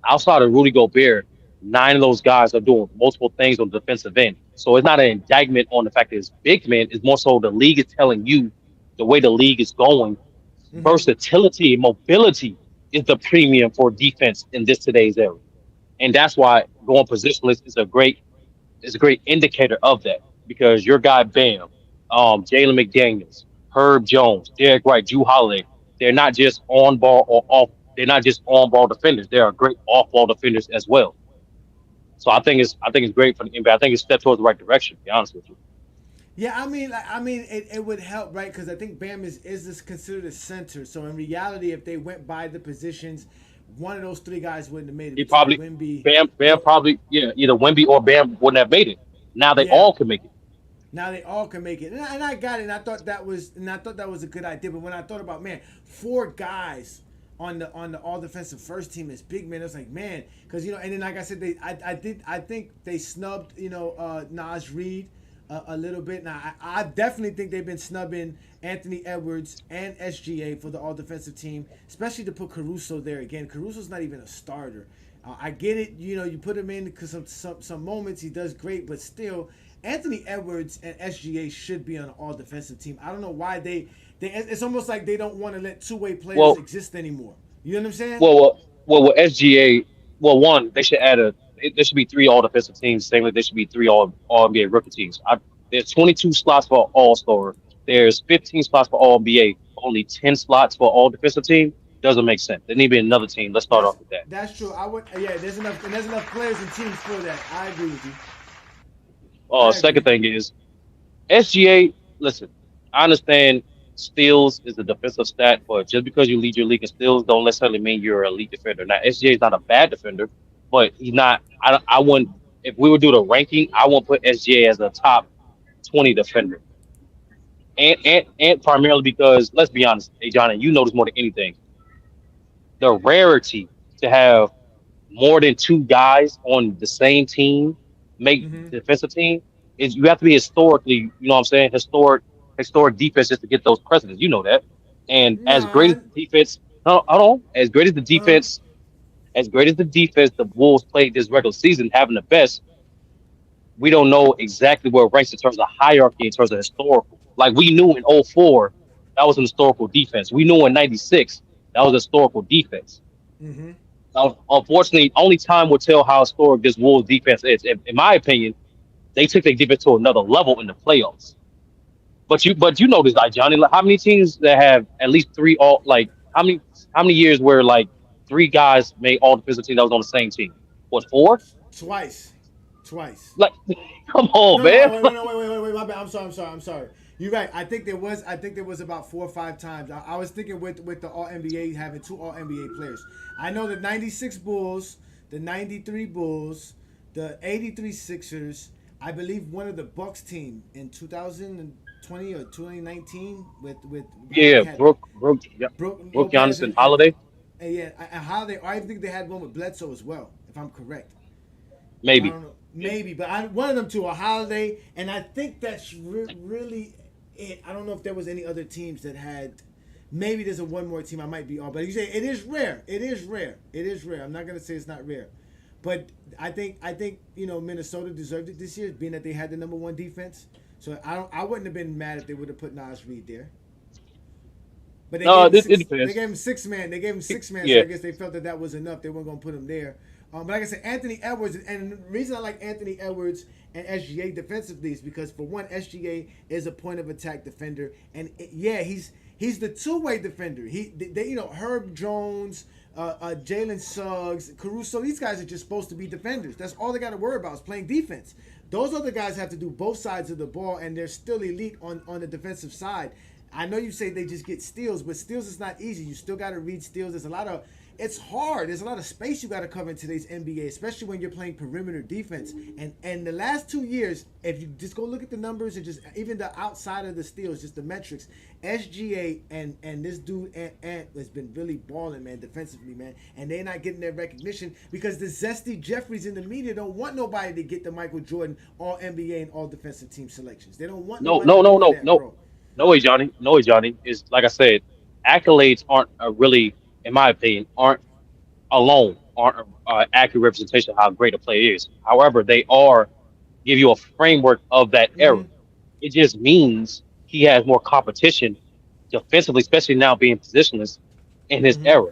Outside of Rudy Gobert, nine of those guys are doing multiple things on the defensive end. So it's not an indictment on the fact that it's big men. It's more so the league is telling you the way the league is going. Mm-hmm. Versatility and mobility is the premium for defense in this today's era, and that's why going positionless is a great indicator of that because your guy Bam, Jalen McDaniels, Herb Jones, Derek White, Drew Holiday, they're not just on ball or off. They're not just on ball defenders. They are great off ball defenders as well. So I think it's great for the NBA. I think it's a step towards the right direction. To be honest with you, Yeah, it would help, right? Because I think Bam is this considered a center. So in reality, if they went by the positions, one of those three guys wouldn't have made it he between probably Wimby. Bam Or probably yeah either Wemby or Bam wouldn't have made it. Now they yeah, all can make it. now they all can make it, and I got it. And I thought that was a good idea. But when I thought about man, four guys on the all defensive first team as big men, I was like man, because and then like I said, I think they snubbed Nas Reed a little bit. Now I definitely think they've been snubbing Anthony Edwards and SGA for the all defensive team, especially to put Caruso there again. Caruso's not even a starter. I get it, you put him in because some moments he does great, but still, Anthony Edwards and SGA should be on an all defensive team. I don't know why they it's almost like they don't want to let two-way players Well, exist anymore. You know what I'm saying? with SGA, well, one they should add there should be three all defensive teams. Same way there should be three all NBA rookie teams. There's 22 slots for All Star. There's 15 spots for All NBA. Only 10 slots for all defensive team. Doesn't make sense. There need to be another team. Let's start That's off with that. that's true. I would yeah. There's enough players and teams for that. I agree with you. I Second agree. thing is SGA. Listen, I understand steals is a defensive stat, but just because you lead your league in steals don't necessarily mean you're an elite defender. Now SGA is not a bad defender, but he's not. I wouldn't. If we would do the ranking, I won't put SGA as a top 20 defender. And primarily because let's be honest, hey John, and you know this more than anything. The rarity to have more than two guys on the same team make Mm-hmm. the defensive team is you have to be historically, you know what I'm saying, historic defense just to get those precedents. You know that. And as great as Nah. the defense, no, hold on, Uh, as great as the defense the Wolves played this regular season, having the best, we don't know exactly where it ranks in terms of hierarchy, in terms of historical. Like we knew in '04, that was an historical defense. We knew in '96, that was a historical defense. mm-hmm. Unfortunately, only time will tell how historic this Wolves defense is. In my opinion, they took their defense to another level in the playoffs. But you know this, like Johnny. Like, how many teams that have at least three all like how many years where like three guys made all defensive team that was on the same team? What, four? Twice. Twice. Like, come on, No, no, man. wait, wait, no, wait. My bad. I'm sorry. You're right. I think there was about 4 or 5 times. I was thinking with the All NBA having two All NBA players. I know the '96 Bulls, the '93 Bulls, the '83 Sixers. I believe one of the Bucks team in 2020 or 2019 with how Yeah, they had Yeah, Brook Brooke Lopez Giannis and and Holiday, yeah, and how they. I think they had one with Bledsoe as well, if I'm correct. I maybe. don't know, maybe, but one of them two, a Holiday, and I think that's really it. I don't know if there was any other teams that had. Maybe there's a one more team I might be on, but you say it is rare. It is rare. It is rare. I'm not gonna say it's not rare, but I think Minnesota deserved it this year, being that they had the number one defense. So I wouldn't have been mad if they would have put Nas Reed there. But they gave No, him it six. They depends. gave him 6 man. They gave him 6 man. So Yeah, I guess they felt that was enough. They weren't gonna put him there. But like I said, Anthony Edwards, and the reason I like Anthony Edwards and SGA defensively is because for one, SGA is a point of attack defender, and yeah, he's the two-way defender. Herb Jones, Jalen Suggs, Caruso. These guys are just supposed to be defenders. That's all they got to worry about is playing defense. Those other guys have to do both sides of the ball, and they're still elite on the defensive side. I know you say they just get steals, but steals is not easy. You still got to read steals. It's hard. There's a lot of space you got to cover in today's NBA, especially when you're playing perimeter defense. And the last 2 years, if you just go look at the numbers and just even the outside of the steals, just the metrics, SGA and this dude Ant has been really balling, man, defensively, man. And they're not getting their recognition because the zesty Jeffries in the media don't want nobody to get the Michael Jordan All NBA and All Defensive Team selections. They don't want no, nobody no, no, doing no, that, no, bro. No way, Johnny. Is like I said, accolades aren't really, in my opinion, aren't accurate representation of how great a player is. However, they are give you a framework of that era. It just means he has more competition defensively, especially now being positionless in his era.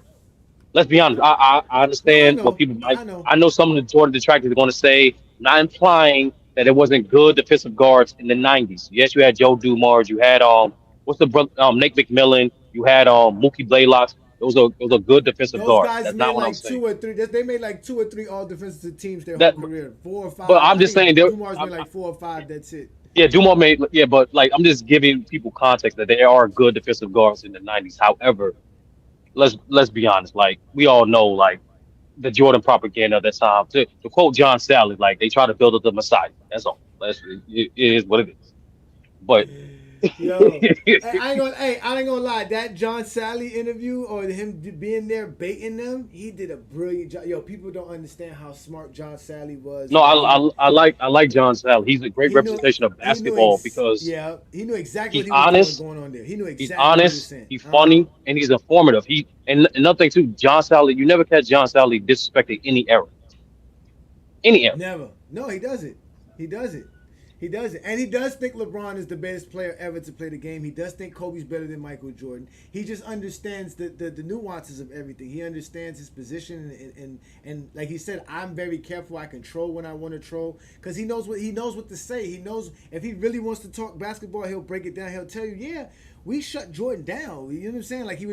Let's be honest. I No, I understand what know. people might. I know. I know some of the Jordan detractors are going to say, not implying that it wasn't good defensive guards in the '90s. Yes, you had Joe Dumars. You had what's the Nate McMillan. You had Mookie Blaylock. Those are good defensive Those guards. guys That's made not what I'm like saying. two or three. They made like two or three all defensive teams their whole That, career. Four or but five. I'm I just think saying there. Dumars made like 4 or 5. That's it. Yeah, Dumars made. Yeah, but like I'm just giving people context that there are good defensive guards in the '90s. However, let's be honest. Like we all know, like the Jordan propaganda at that time. To quote John Sally, like they try to build up the Messiah. That's all. It is what it is. But Yo, I ain't gonna lie. That John Sally interview or him being there baiting them, he did a brilliant job. Yo, people don't understand how smart John Sally was. no, That he I like John Sally. He's a great he knew representation of he knew basketball because yeah, he knew exactly what he's he was doing honest. going on there. He knew He's exactly what he was honest. saying. He's funny, and he's informative. He and another thing too, John Sally. You never catch John Sally disrespecting any era, any era. Never. No, he doesn't. He doesn't. He doesn't. And he does think LeBron is the best player ever to play the game. He does think Kobe's better than Michael Jordan. He just understands the nuances of everything. He understands his position and like he said, I'm very careful. I control when I want to troll because he knows what to say. He knows if he really wants to talk basketball, he'll break it down. He'll tell you, yeah, we shut Jordan down. You know what I'm saying? Like he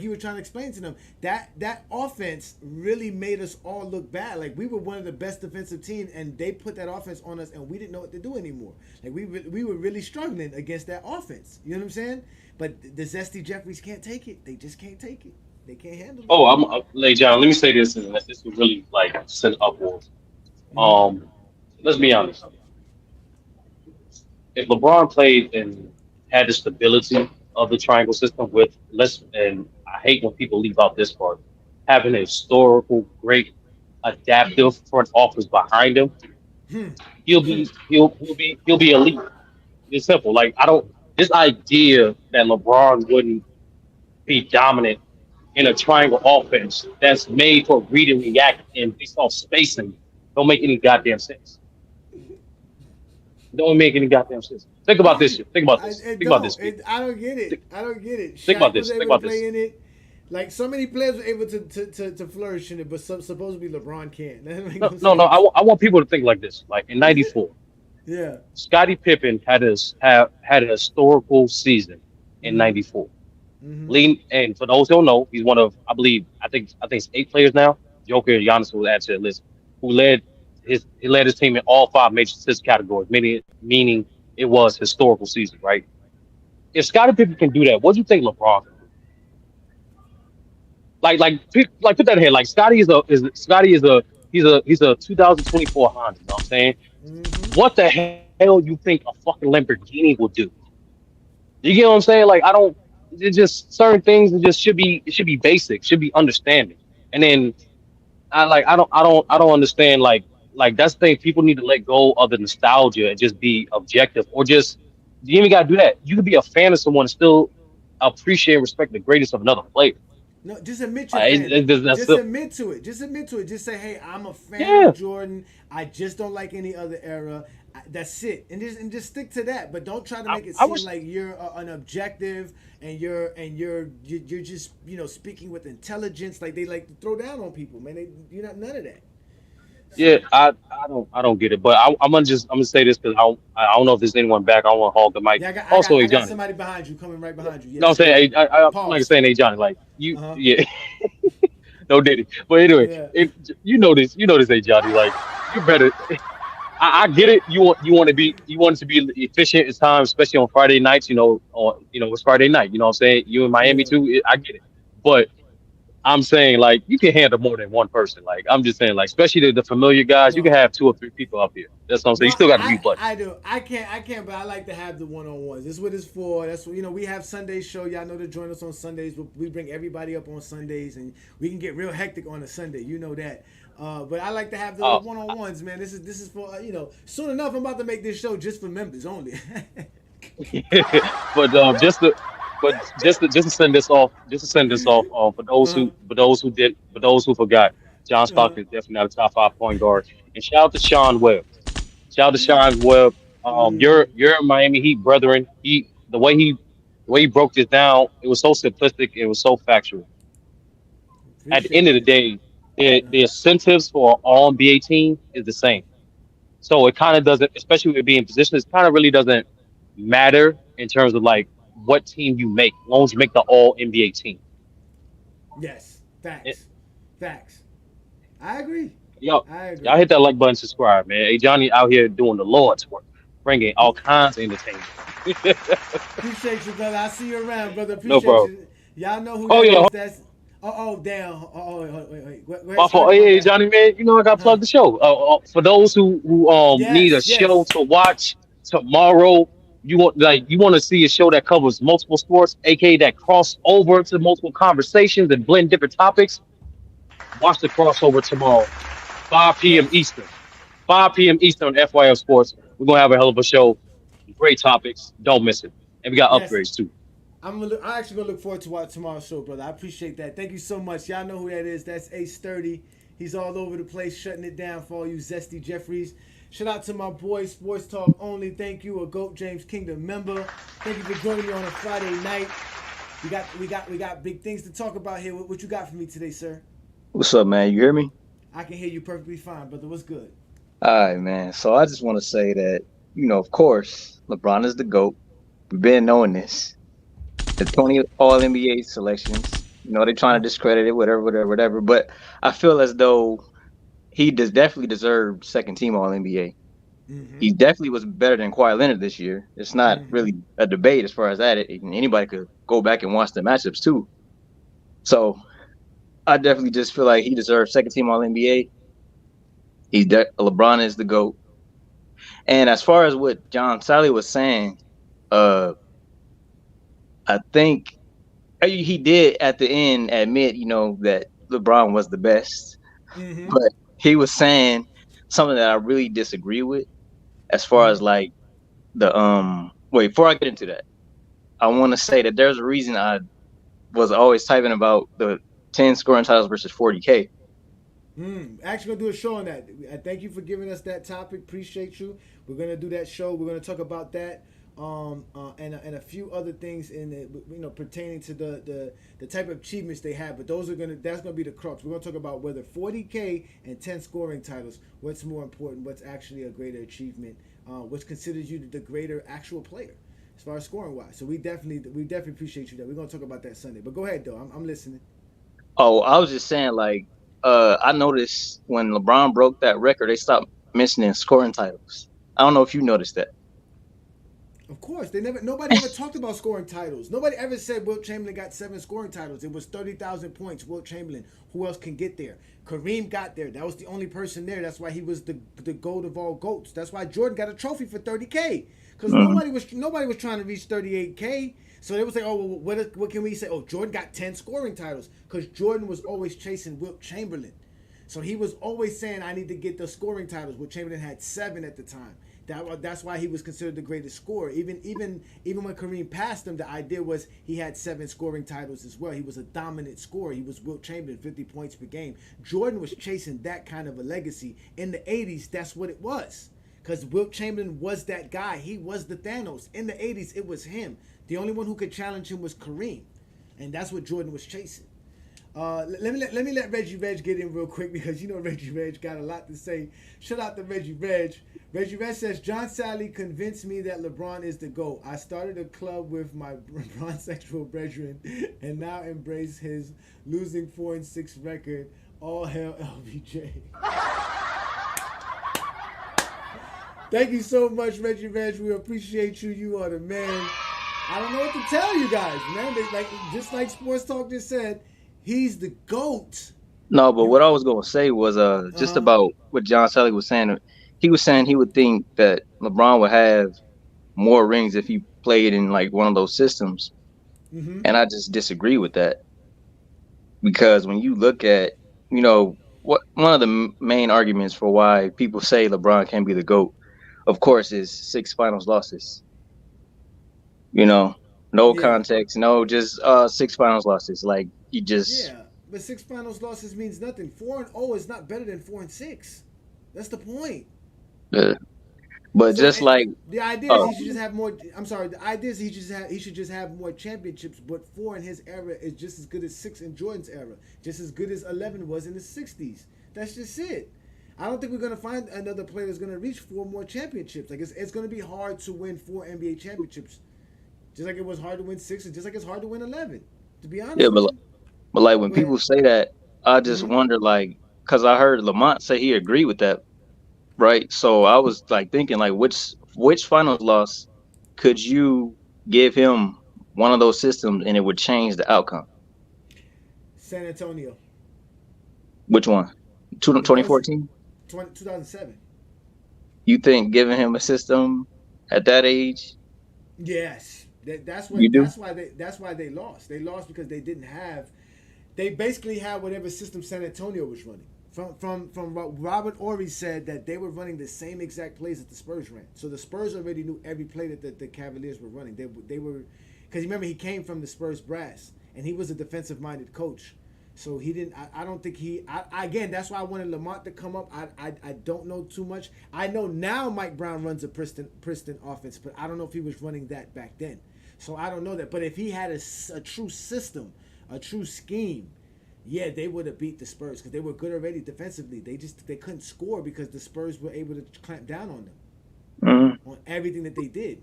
was trying to explain to them that offense really made us all look bad. Like we were one of the best defensive teams, and they put that offense on us, and we didn't know what to do anymore. Like we were really struggling against that offense. You know what I'm saying? But the Zesty Jeffries can't take it. They just can't take it. They can't handle it. Oh, Lay John. Let me say this, and this will really like send upwards. Um, let's be honest. If LeBron played and had the stability of the triangle system with less, and I hate when people leave out this part, having a historical, great, adaptive front office behind him, he'll be elite. It's simple. Like I don't this idea that LeBron wouldn't be dominant in a triangle offense that's made for read and react and based off spacing don't make any goddamn sense. Don't make any goddamn sense. Think about this shit. Think about this. It Think about don't. this, people. I don't get Think, it. I don't get it. think about Shaq was this. Think able to about this. play in it. Like so many players were able to flourish in it, but supposedly LeBron can't. That doesn't make No, no no, no. sense. I want people to think like this. Like in '94, Yeah. Scottie Pippen had a historical season in '94. Leading, and for those who don't know, he's one of I think it's 8 players now. Joker and Giannis will add to the list. Who led he led his team in all 5 major statistics categories, meaning it was historical season, right? If Scottie Pippen can do that, what do you think LeBron can do? Like put that in here. Like Scotty is a he's a 2024 Honda. You know what I'm saying? What the hell you think a fucking Lamborghini will do? You get what I'm saying? Like I don't. It's just certain things. It should be basic. Should be understanding. And then I don't understand. Like that's the thing. People need to let go of the nostalgia and just be objective, or just you even gotta do that. You could be a fan of someone and still appreciate and respect the greatness of another player. No, just admit you're a fan. That's Just simple. admit to it. Just admit to it. Just say, "Hey, I'm a fan Yeah. of Jordan. I just don't like any other era." That's it, and just stick to that. But don't try to make it I seem wish. like you're an objective and you're just speaking with intelligence. Like they like to throw down on people, man. You're not none of that. Yeah, So I don't get it, but I'm gonna say this because I don't know if there's anyone back. I don't want to hog the mic. yeah, I got I Also, got hey I got Johnny, somebody behind you coming right behind you. no, I'm Yes, go saying ahead. I'm like Pause. saying hey Johnny, like you Uh huh. yeah no did it, but anyway, Yeah. you know this hey Johnny, like you better. I get it. You want it to be efficient at times, especially on Friday nights. It's Friday night. You know what I'm saying? You in Miami Yeah. too. I get it, but I'm saying like you can handle more than one person. Like I'm just saying like especially the familiar guys, you can No. have 2 or 3 people up here. That's what I'm saying. No, You still got to mute button. I do. I can't, but I like to have the one on ones. This is what it's for. That's what we have Sunday show. Y'all know to join us on Sundays. We bring everybody up on Sundays, and we can get real hectic on a Sunday. You know that. But I like to have the Oh, one on ones, man. This is for Soon enough, I'm about to make this show just for members only. but just to send this off, for those who forgot, John Stockton is definitely not a top five point guard. And shout out to Sean Webb. Shout out to Sean Webb. Your Miami Heat brethren. The way he broke this down, it was so simplistic. It was so factual. At the end Appreciate of the that. day, the incentives for an all NBA team is the same. So it kind of doesn't, especially with being positioned, it kind of really doesn't matter in terms of like what team you make, as long as you make the all NBA team. Yes, It, facts, facts. I agree. y'all, I y'all agree. hit that like button, subscribe, man. Hey, Johnny out here doing the Lord's work, bringing all kinds of entertainment. Appreciate you, brother. I see you around, brother. No Appreciate problem. you. Y'all know who Oh that yeah, is. That's damn. Wait. Go my ahead. Go fault. ahead. My Hey, bad. Johnny, man, you know I got to Huh? plug the show. For those who need a Yes, show yes. to watch tomorrow, you want to see a show that covers multiple sports, aka that cross over to multiple conversations and blend different topics. Watch the crossover tomorrow, 5 p.m. Yes. Eastern. 5 p.m. Eastern on FYF Sports. We're gonna have a hell of a show. Great topics. Don't miss it. And we got Yes. upgrades too. I'm actually gonna look forward to watch tomorrow's show, brother. I appreciate that. Thank you so much. Y'all know who that is. That's Ace Sturdy. He's all over the place, shutting it down for all you zesty Jeffries. Shout out to my boy, Sports Talk Only. Thank you, a Goat James Kingdom member. Thank you for joining me on a Friday night. We got big things to talk about here. What you got for me today, sir? What's up, man? You hear me? I can hear you perfectly fine, brother. What's good? All right, man. So I just want to say that, of course, LeBron is the GOAT. We've been knowing this. The 20 All NBA selections, they're trying to discredit it, whatever, whatever, whatever. But I feel as though he does definitely deserved second team All NBA. Mm-hmm. He definitely was better than Kawhi Leonard this year. It's not Mm-hmm. really a debate as far as that. Anybody could go back and watch the matchups too. So I definitely just feel like he deserves second team All NBA. LeBron is the GOAT. And as far as what John Sally was saying, uh, I think he did at the end admit, that LeBron was the best. Mm-hmm. But he was saying something that I really disagree with as far Mm-hmm. as like the wait, before I get into that, I want to say that there's a reason I was always typing about the 10 scoring titles versus 40K. Actually, gonna do a show on that. I thank you for giving us that topic. Appreciate you. We're gonna do that show. We're gonna talk about that, and a few other things in it, pertaining to the type of achievements they have. But that's gonna be the crux. We're gonna talk about whether 40K and 10 scoring titles, what's more important, what's actually a greater achievement, which considers you the greater actual player as far as scoring wise. So we definitely appreciate you. That we're gonna talk about that Sunday. But go ahead though. I'm listening. Oh, I was just saying, like, I noticed when LeBron broke that record, they stopped mentioning scoring titles. I don't know if you noticed that. Of course, nobody ever talked about scoring titles. Nobody ever said Wilt Chamberlain got 7 scoring titles. It was 30,000 points. Wilt Chamberlain. Who else can get there? Kareem got there. That was the only person there. That's why he was the goat of all goats. That's why Jordan got a trophy for 30K. Because Mhm. nobody was trying to reach 38K. So they was like, oh, well, what can we say? Oh, Jordan got 10 scoring titles because Jordan was always chasing Wilt Chamberlain. So he was always saying, I need to get the scoring titles. Wilt Chamberlain had 7 at the time. That's why he was considered the greatest scorer. Even when Kareem passed him, the idea was he had 7 scoring titles as well. He was a dominant scorer. He was Wilt Chamberlain, 50 points per game. Jordan was chasing that kind of a legacy. In the 80s, that's what it was. Because Wilt Chamberlain was that guy. He was the Thanos. In the 80s, it was him. The only one who could challenge him was Kareem. And that's what Jordan was chasing. Let Reggie Reg get in real quick because Reggie Reg got a lot to say. Shout out to Reggie Reg. Reggie Reg says John Sally convinced me that LeBron is the GOAT. I started a club with my bronzexual brethren and now embrace his losing 4-6 record. All hail LBJ. Thank you so much, Reggie Reg. We appreciate you. You are the man. I don't know what to tell you guys, man. Just like Sports Talk just said, he's the GOAT. No, but You what I was gonna say was just uh about what John Sally was saying. He was saying he would think that LeBron would have more rings if he played in like one of those systems, mm-hmm. and I just disagree with that because when you look at what one of the main arguments for why people say LeBron can't be the GOAT, of course, is 6 finals losses. You know, no Yeah, context, no just six finals losses. Like he just yeah. But six finals losses means nothing. 4-0 is not better than 4-6. That's the point. uh, but So just like the idea is he oh should just have more. I'm sorry. The idea is he should just have more championships. But four in his era is just as good as six in Jordan's era. Just as good as 11 was in the 60s. That's just it. I don't think we're gonna find another player that's gonna reach four more championships. Like it's gonna be hard to win four NBA championships, just like it was hard to win six, and just like it's hard to win 11. To be yeah, honest with you. but like when Go ahead. people say that, I just Mm-hmm. wonder like because I heard Lamont say he agreed with that, right? So I was like thinking like which finals loss could you give him one of those systems and it would change the outcome? San Antonio. Which one? The first 2014? 2007. You think giving him a system at that age, Yes, you do? that's why they lost. They lost because they didn't have. They basically had whatever system San Antonio was running. From what Robert Ory said that they were running the same exact plays that the Spurs ran. So the Spurs already knew every play that the Cavaliers were running. They were because remember he came from the Spurs brass and he was a defensive minded coach. So he didn't. I don't think he. Again, that's why I wanted Lamont to come up. I don't know too much. I know now Mike Brown runs a Princeton offense, but I don't know if he was running that back then. So I don't know that. But if he had a true system, a true scheme, yeah, they would have beat the Spurs because they were good already defensively. They couldn't score because the Spurs were able to clamp down on them Mm-hmm. on everything that they did.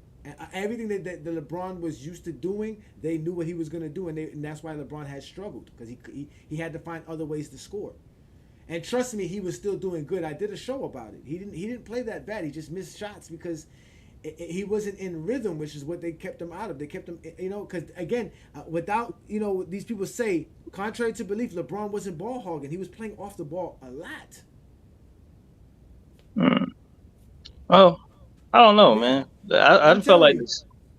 Everything that LeBron was used to doing, they knew what he was going to do, and that's why LeBron had struggled because he had to find other ways to score. And trust me, he was still doing good. I did a show about it. He didn't play that bad. He just missed shots because he wasn't in rhythm, which is what they kept him out of. They kept him, because again, without these people say, contrary to belief, LeBron wasn't ball hogging. He was playing off the ball a lot. Mm. Oh, I don't know, Yeah, man. I I'm felt telling like you.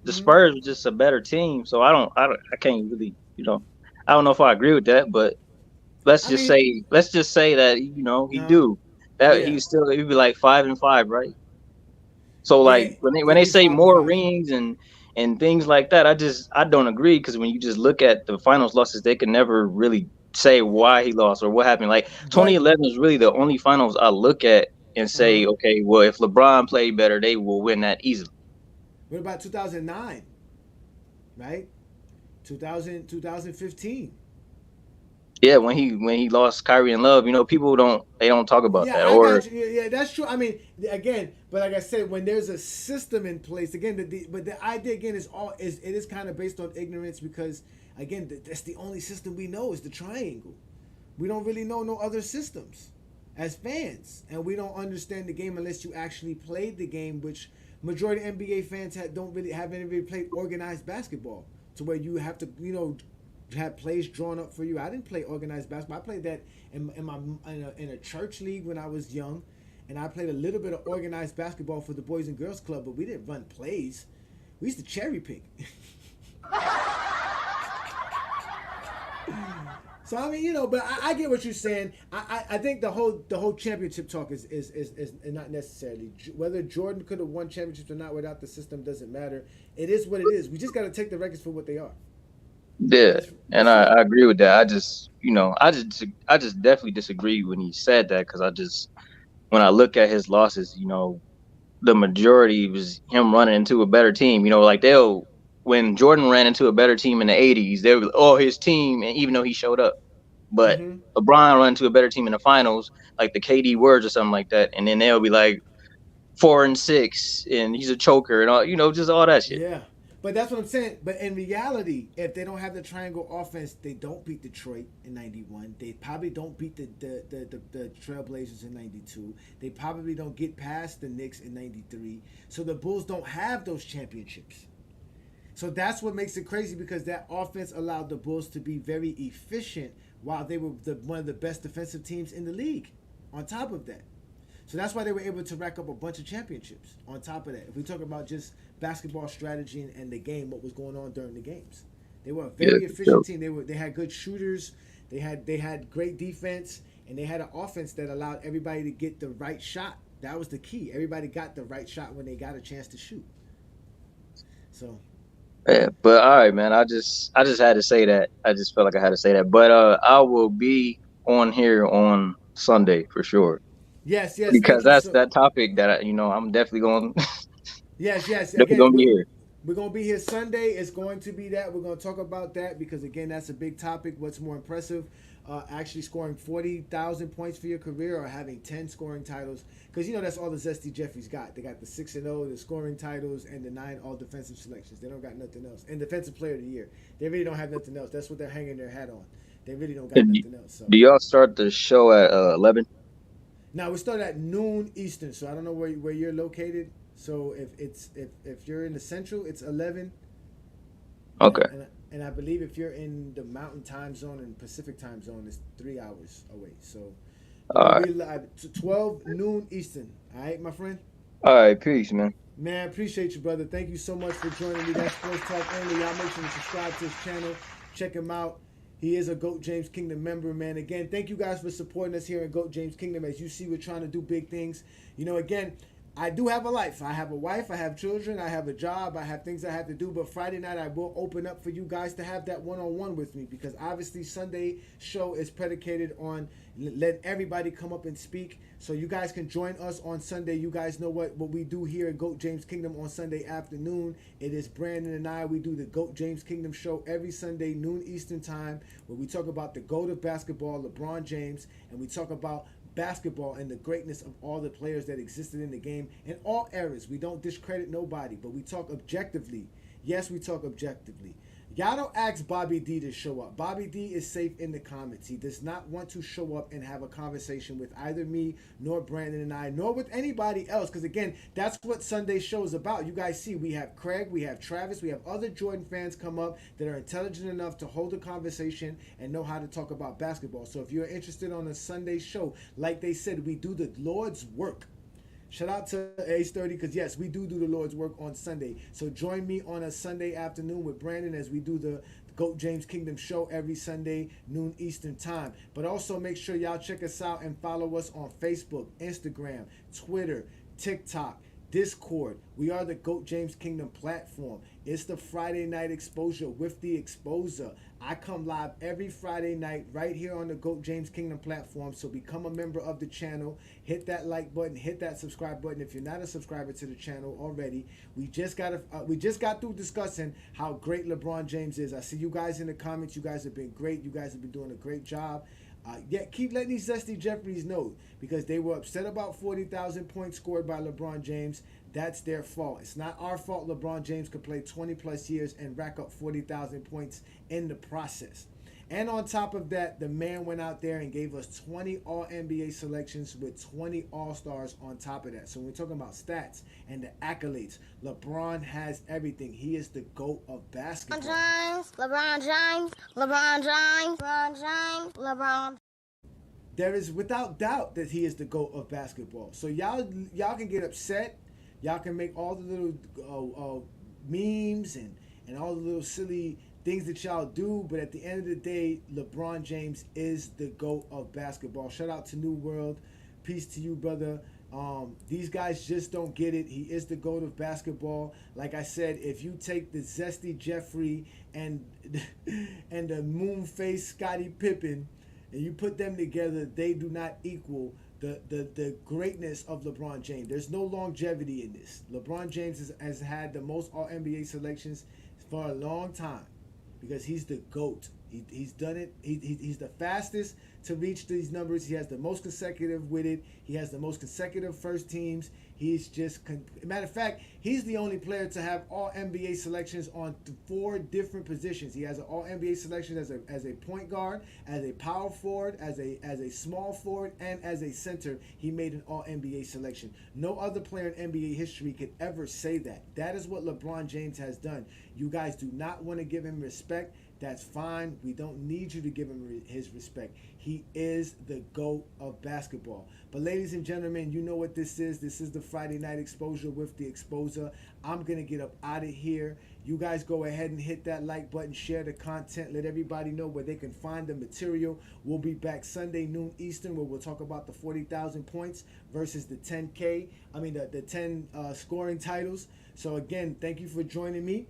the Mm-hmm. Spurs was just a better team, so I can't really, I don't know if I agree with that, but I mean, let's just say that he uh, do that. yeah, He'd be like 5-5, right? So yeah, like when they he'd be say 5-5. more rings and things like that, I don't agree because when you just look at the finals losses, they could never really say why he lost or what happened. Like But 2011 is really the only finals I look at and uh-huh. say, okay, well if LeBron played better, they will win that easily. What about 2009? Right? 2015. Yeah, when he lost Kyrie and Love, people don't talk about Yeah, that. I Or got you. Yeah, that's true. I mean, again, but like I said, when there's a system in place, again, but the idea again it is kind of based on ignorance because again, that's the only system we know is the triangle. We don't really know no other systems as fans, and we don't understand the game unless you actually played the game, which majority of NBA fans don't really haven't really played organized basketball to where you have to have plays drawn up for you. I didn't play organized basketball. I played that in a church league when I was young, and I played a little bit of organized basketball for the Boys and Girls Club, but we didn't run plays. We used to cherry pick. So I mean, but I get what you're saying. I think the whole championship talk is not necessarily whether Jordan could have won championships or not without the system doesn't matter. It is what it is. We just got to take the records for what they are. yeah, and That's it. I agree with that. I just definitely disagree when he said that because when I look at his losses, the majority was him running into a better team. Like when Jordan ran into a better team in the '80s, they were oh his team, and even though he showed up, but Mm-hmm. LeBron ran into a better team in the finals, like the KD words or something like that, and then they'll be like 4-6, and he's a choker and all, just all that shit. Yeah. But that's what I'm saying. But in reality, if they don't have the triangle offense, they don't beat Detroit in '91. They probably don't beat the Trailblazers in '92. They probably don't get past the Knicks in '93. So the Bulls don't have those championships. So that's what makes it crazy because that offense allowed the Bulls to be very efficient while they were one of the best defensive teams in the league. On top of that, so that's why they were able to rack up a bunch of championships. On top of that, if we talk about just basketball strategy and the game, what was going on during the games, they were a Yeah, very for sure. efficient team. They had good shooters, they had great defense, and they had an offense that allowed everybody to get the right shot. That was the key. Everybody got the right shot when they got a chance to shoot. So Yeah, but all right, man. I just had to say that. I just felt like I had to say that. But I will be on here on Sunday for sure Yes, yes. because Thank you that's so. that topic that I'm definitely going Yes, yes. definitely Again, gonna be here. we're gonna be here Sunday. It's going to be that we're gonna talk about that because again, that's a big topic. What's more impressive, actually scoring 40,000 points for your career or having 10 scoring titles? Because that's all the Zesty Jeffries got. They got the 6-0, the scoring titles, and the 9 all defensive selections. They don't got nothing else. And defensive player of the year. They really don't have nothing else. That's what they're hanging their hat on. They really don't got Do nothing else. So do y'all start the show at 11? now we start at noon Eastern. So I don't know where you're located. So if you're in the Central, it's 11. and Okay. and and I believe if you're in the Mountain Time Zone and Pacific Time Zone, it's 3 hours away. So we're All gonna right. be live to 12 noon Eastern. All right, my friend. All right. Peace, man. Man, appreciate you, brother. Thank you so much for joining me. That's Sports Talk Only. Y'all make sure to subscribe to his channel. Check him out. He is a GOAT James Kingdom member, man. Again, thank you guys for supporting us here in GOAT James Kingdom. As you see, we're trying to do big things. Again, I do have a life. I have a wife. I have children. I have a job. I have things I have to do. But Friday night, I will open up for you guys to have that one-on-one with me because obviously Sunday show is predicated on let everybody come up and speak. So you guys can join us on Sunday. You guys know what we do here at GOAT James Kingdom on Sunday afternoon. It is Brandon and I. We do the GOAT James Kingdom show every Sunday, noon Eastern time, where we talk about the GOAT of basketball, LeBron James, and we talk about basketball and the greatness of all the players that existed in the game in all eras. We don't discredit nobody, but we talk objectively. Yes, we talk objectively. Y'all don't ask Bobby D to show up. Bobby D is safe in the comments. He does not want to show up and have a conversation with either me, nor Brandon and I, nor with anybody else. Because again, that's what Sunday show is about. You guys see, we have Craig, we have Travis, we have other Jordan fans come up that are intelligent enough to hold a conversation and know how to talk about basketball. So if you're interested on a Sunday show, like they said, we do the Lord's work. Shout out to Ace 30 because yes, we do the Lord's work on Sunday. So join me on a Sunday afternoon with Brandon as we do the GOAT James Kingdom show every Sunday, noon Eastern time. But also make sure y'all check us out and follow us on Facebook, Instagram, Twitter, TikTok, Discord. We are the GOAT James Kingdom platform. It's the Friday night exposure with the exposer. I come live every Friday night right here on the GOAT James Kingdom platform. So become a member of the channel. Hit that like button. Hit that subscribe button. If you're not a subscriber to the channel already, we just got through discussing how great LeBron James is. I see you guys in the comments. You guys have been great. You guys have been doing a great job. Keep letting these Zesty Jeffries know because they were upset about 40,000 points scored by LeBron James. That's their fault. It's not our fault LeBron James could play 20 plus years and rack up 40,000 points in the process. And on top of that, the man went out there and gave us 20 All-NBA selections with 20 All-Stars on top of that. So when we're talking about stats and the accolades, LeBron has everything. He is the GOAT of basketball. LeBron James, LeBron James, LeBron James, LeBron. There is without doubt that he is the GOAT of basketball. So y'all can get upset. Y'all can make all the little memes and all the little silly things that y'all do, but at the end of the day, LeBron James is the GOAT of basketball. Shout out to New World. Peace to you, brother. These guys just don't get it. He is the GOAT of basketball. Like I said, if you take the Zesty Jeffrey and and the moon face Scottie Pippen and you put them together, they do not equal the greatness of LeBron James. There's no longevity in this. LeBron James has had the most All NBA selections for a long time because he's the GOAT. He's done it. He's the fastest to reach these numbers. He has the most consecutive with it. He has the most consecutive first teams. He's just, matter of fact, he's the only player to have all NBA selections on 4 different positions. He has an all NBA selection as a point guard, as a power forward, as a small forward, and as a center. He made an all NBA selection. No other player in NBA history could ever say that. That is what LeBron James has done. You guys do not want to give him respect. That's fine. We don't need you to give him his respect. He is the GOAT of basketball. But ladies and gentlemen, you know what this is. This is the Friday Night Exposure with the Exposer. I'm going to get up out of here. You guys go ahead and hit that like button, share the content, let everybody know where they can find the material. We'll be back Sunday, noon Eastern, where we'll talk about the 40,000 points versus the 10K. I mean, the 10 scoring titles. So again, thank you for joining me.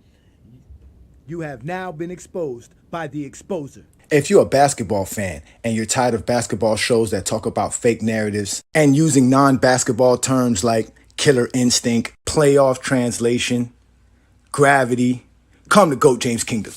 You have now been exposed by the exposer. If you're a basketball fan and you're tired of basketball shows that talk about fake narratives and using non-basketball terms like killer instinct, playoff translation, gravity, come to GOAT James Kingdom.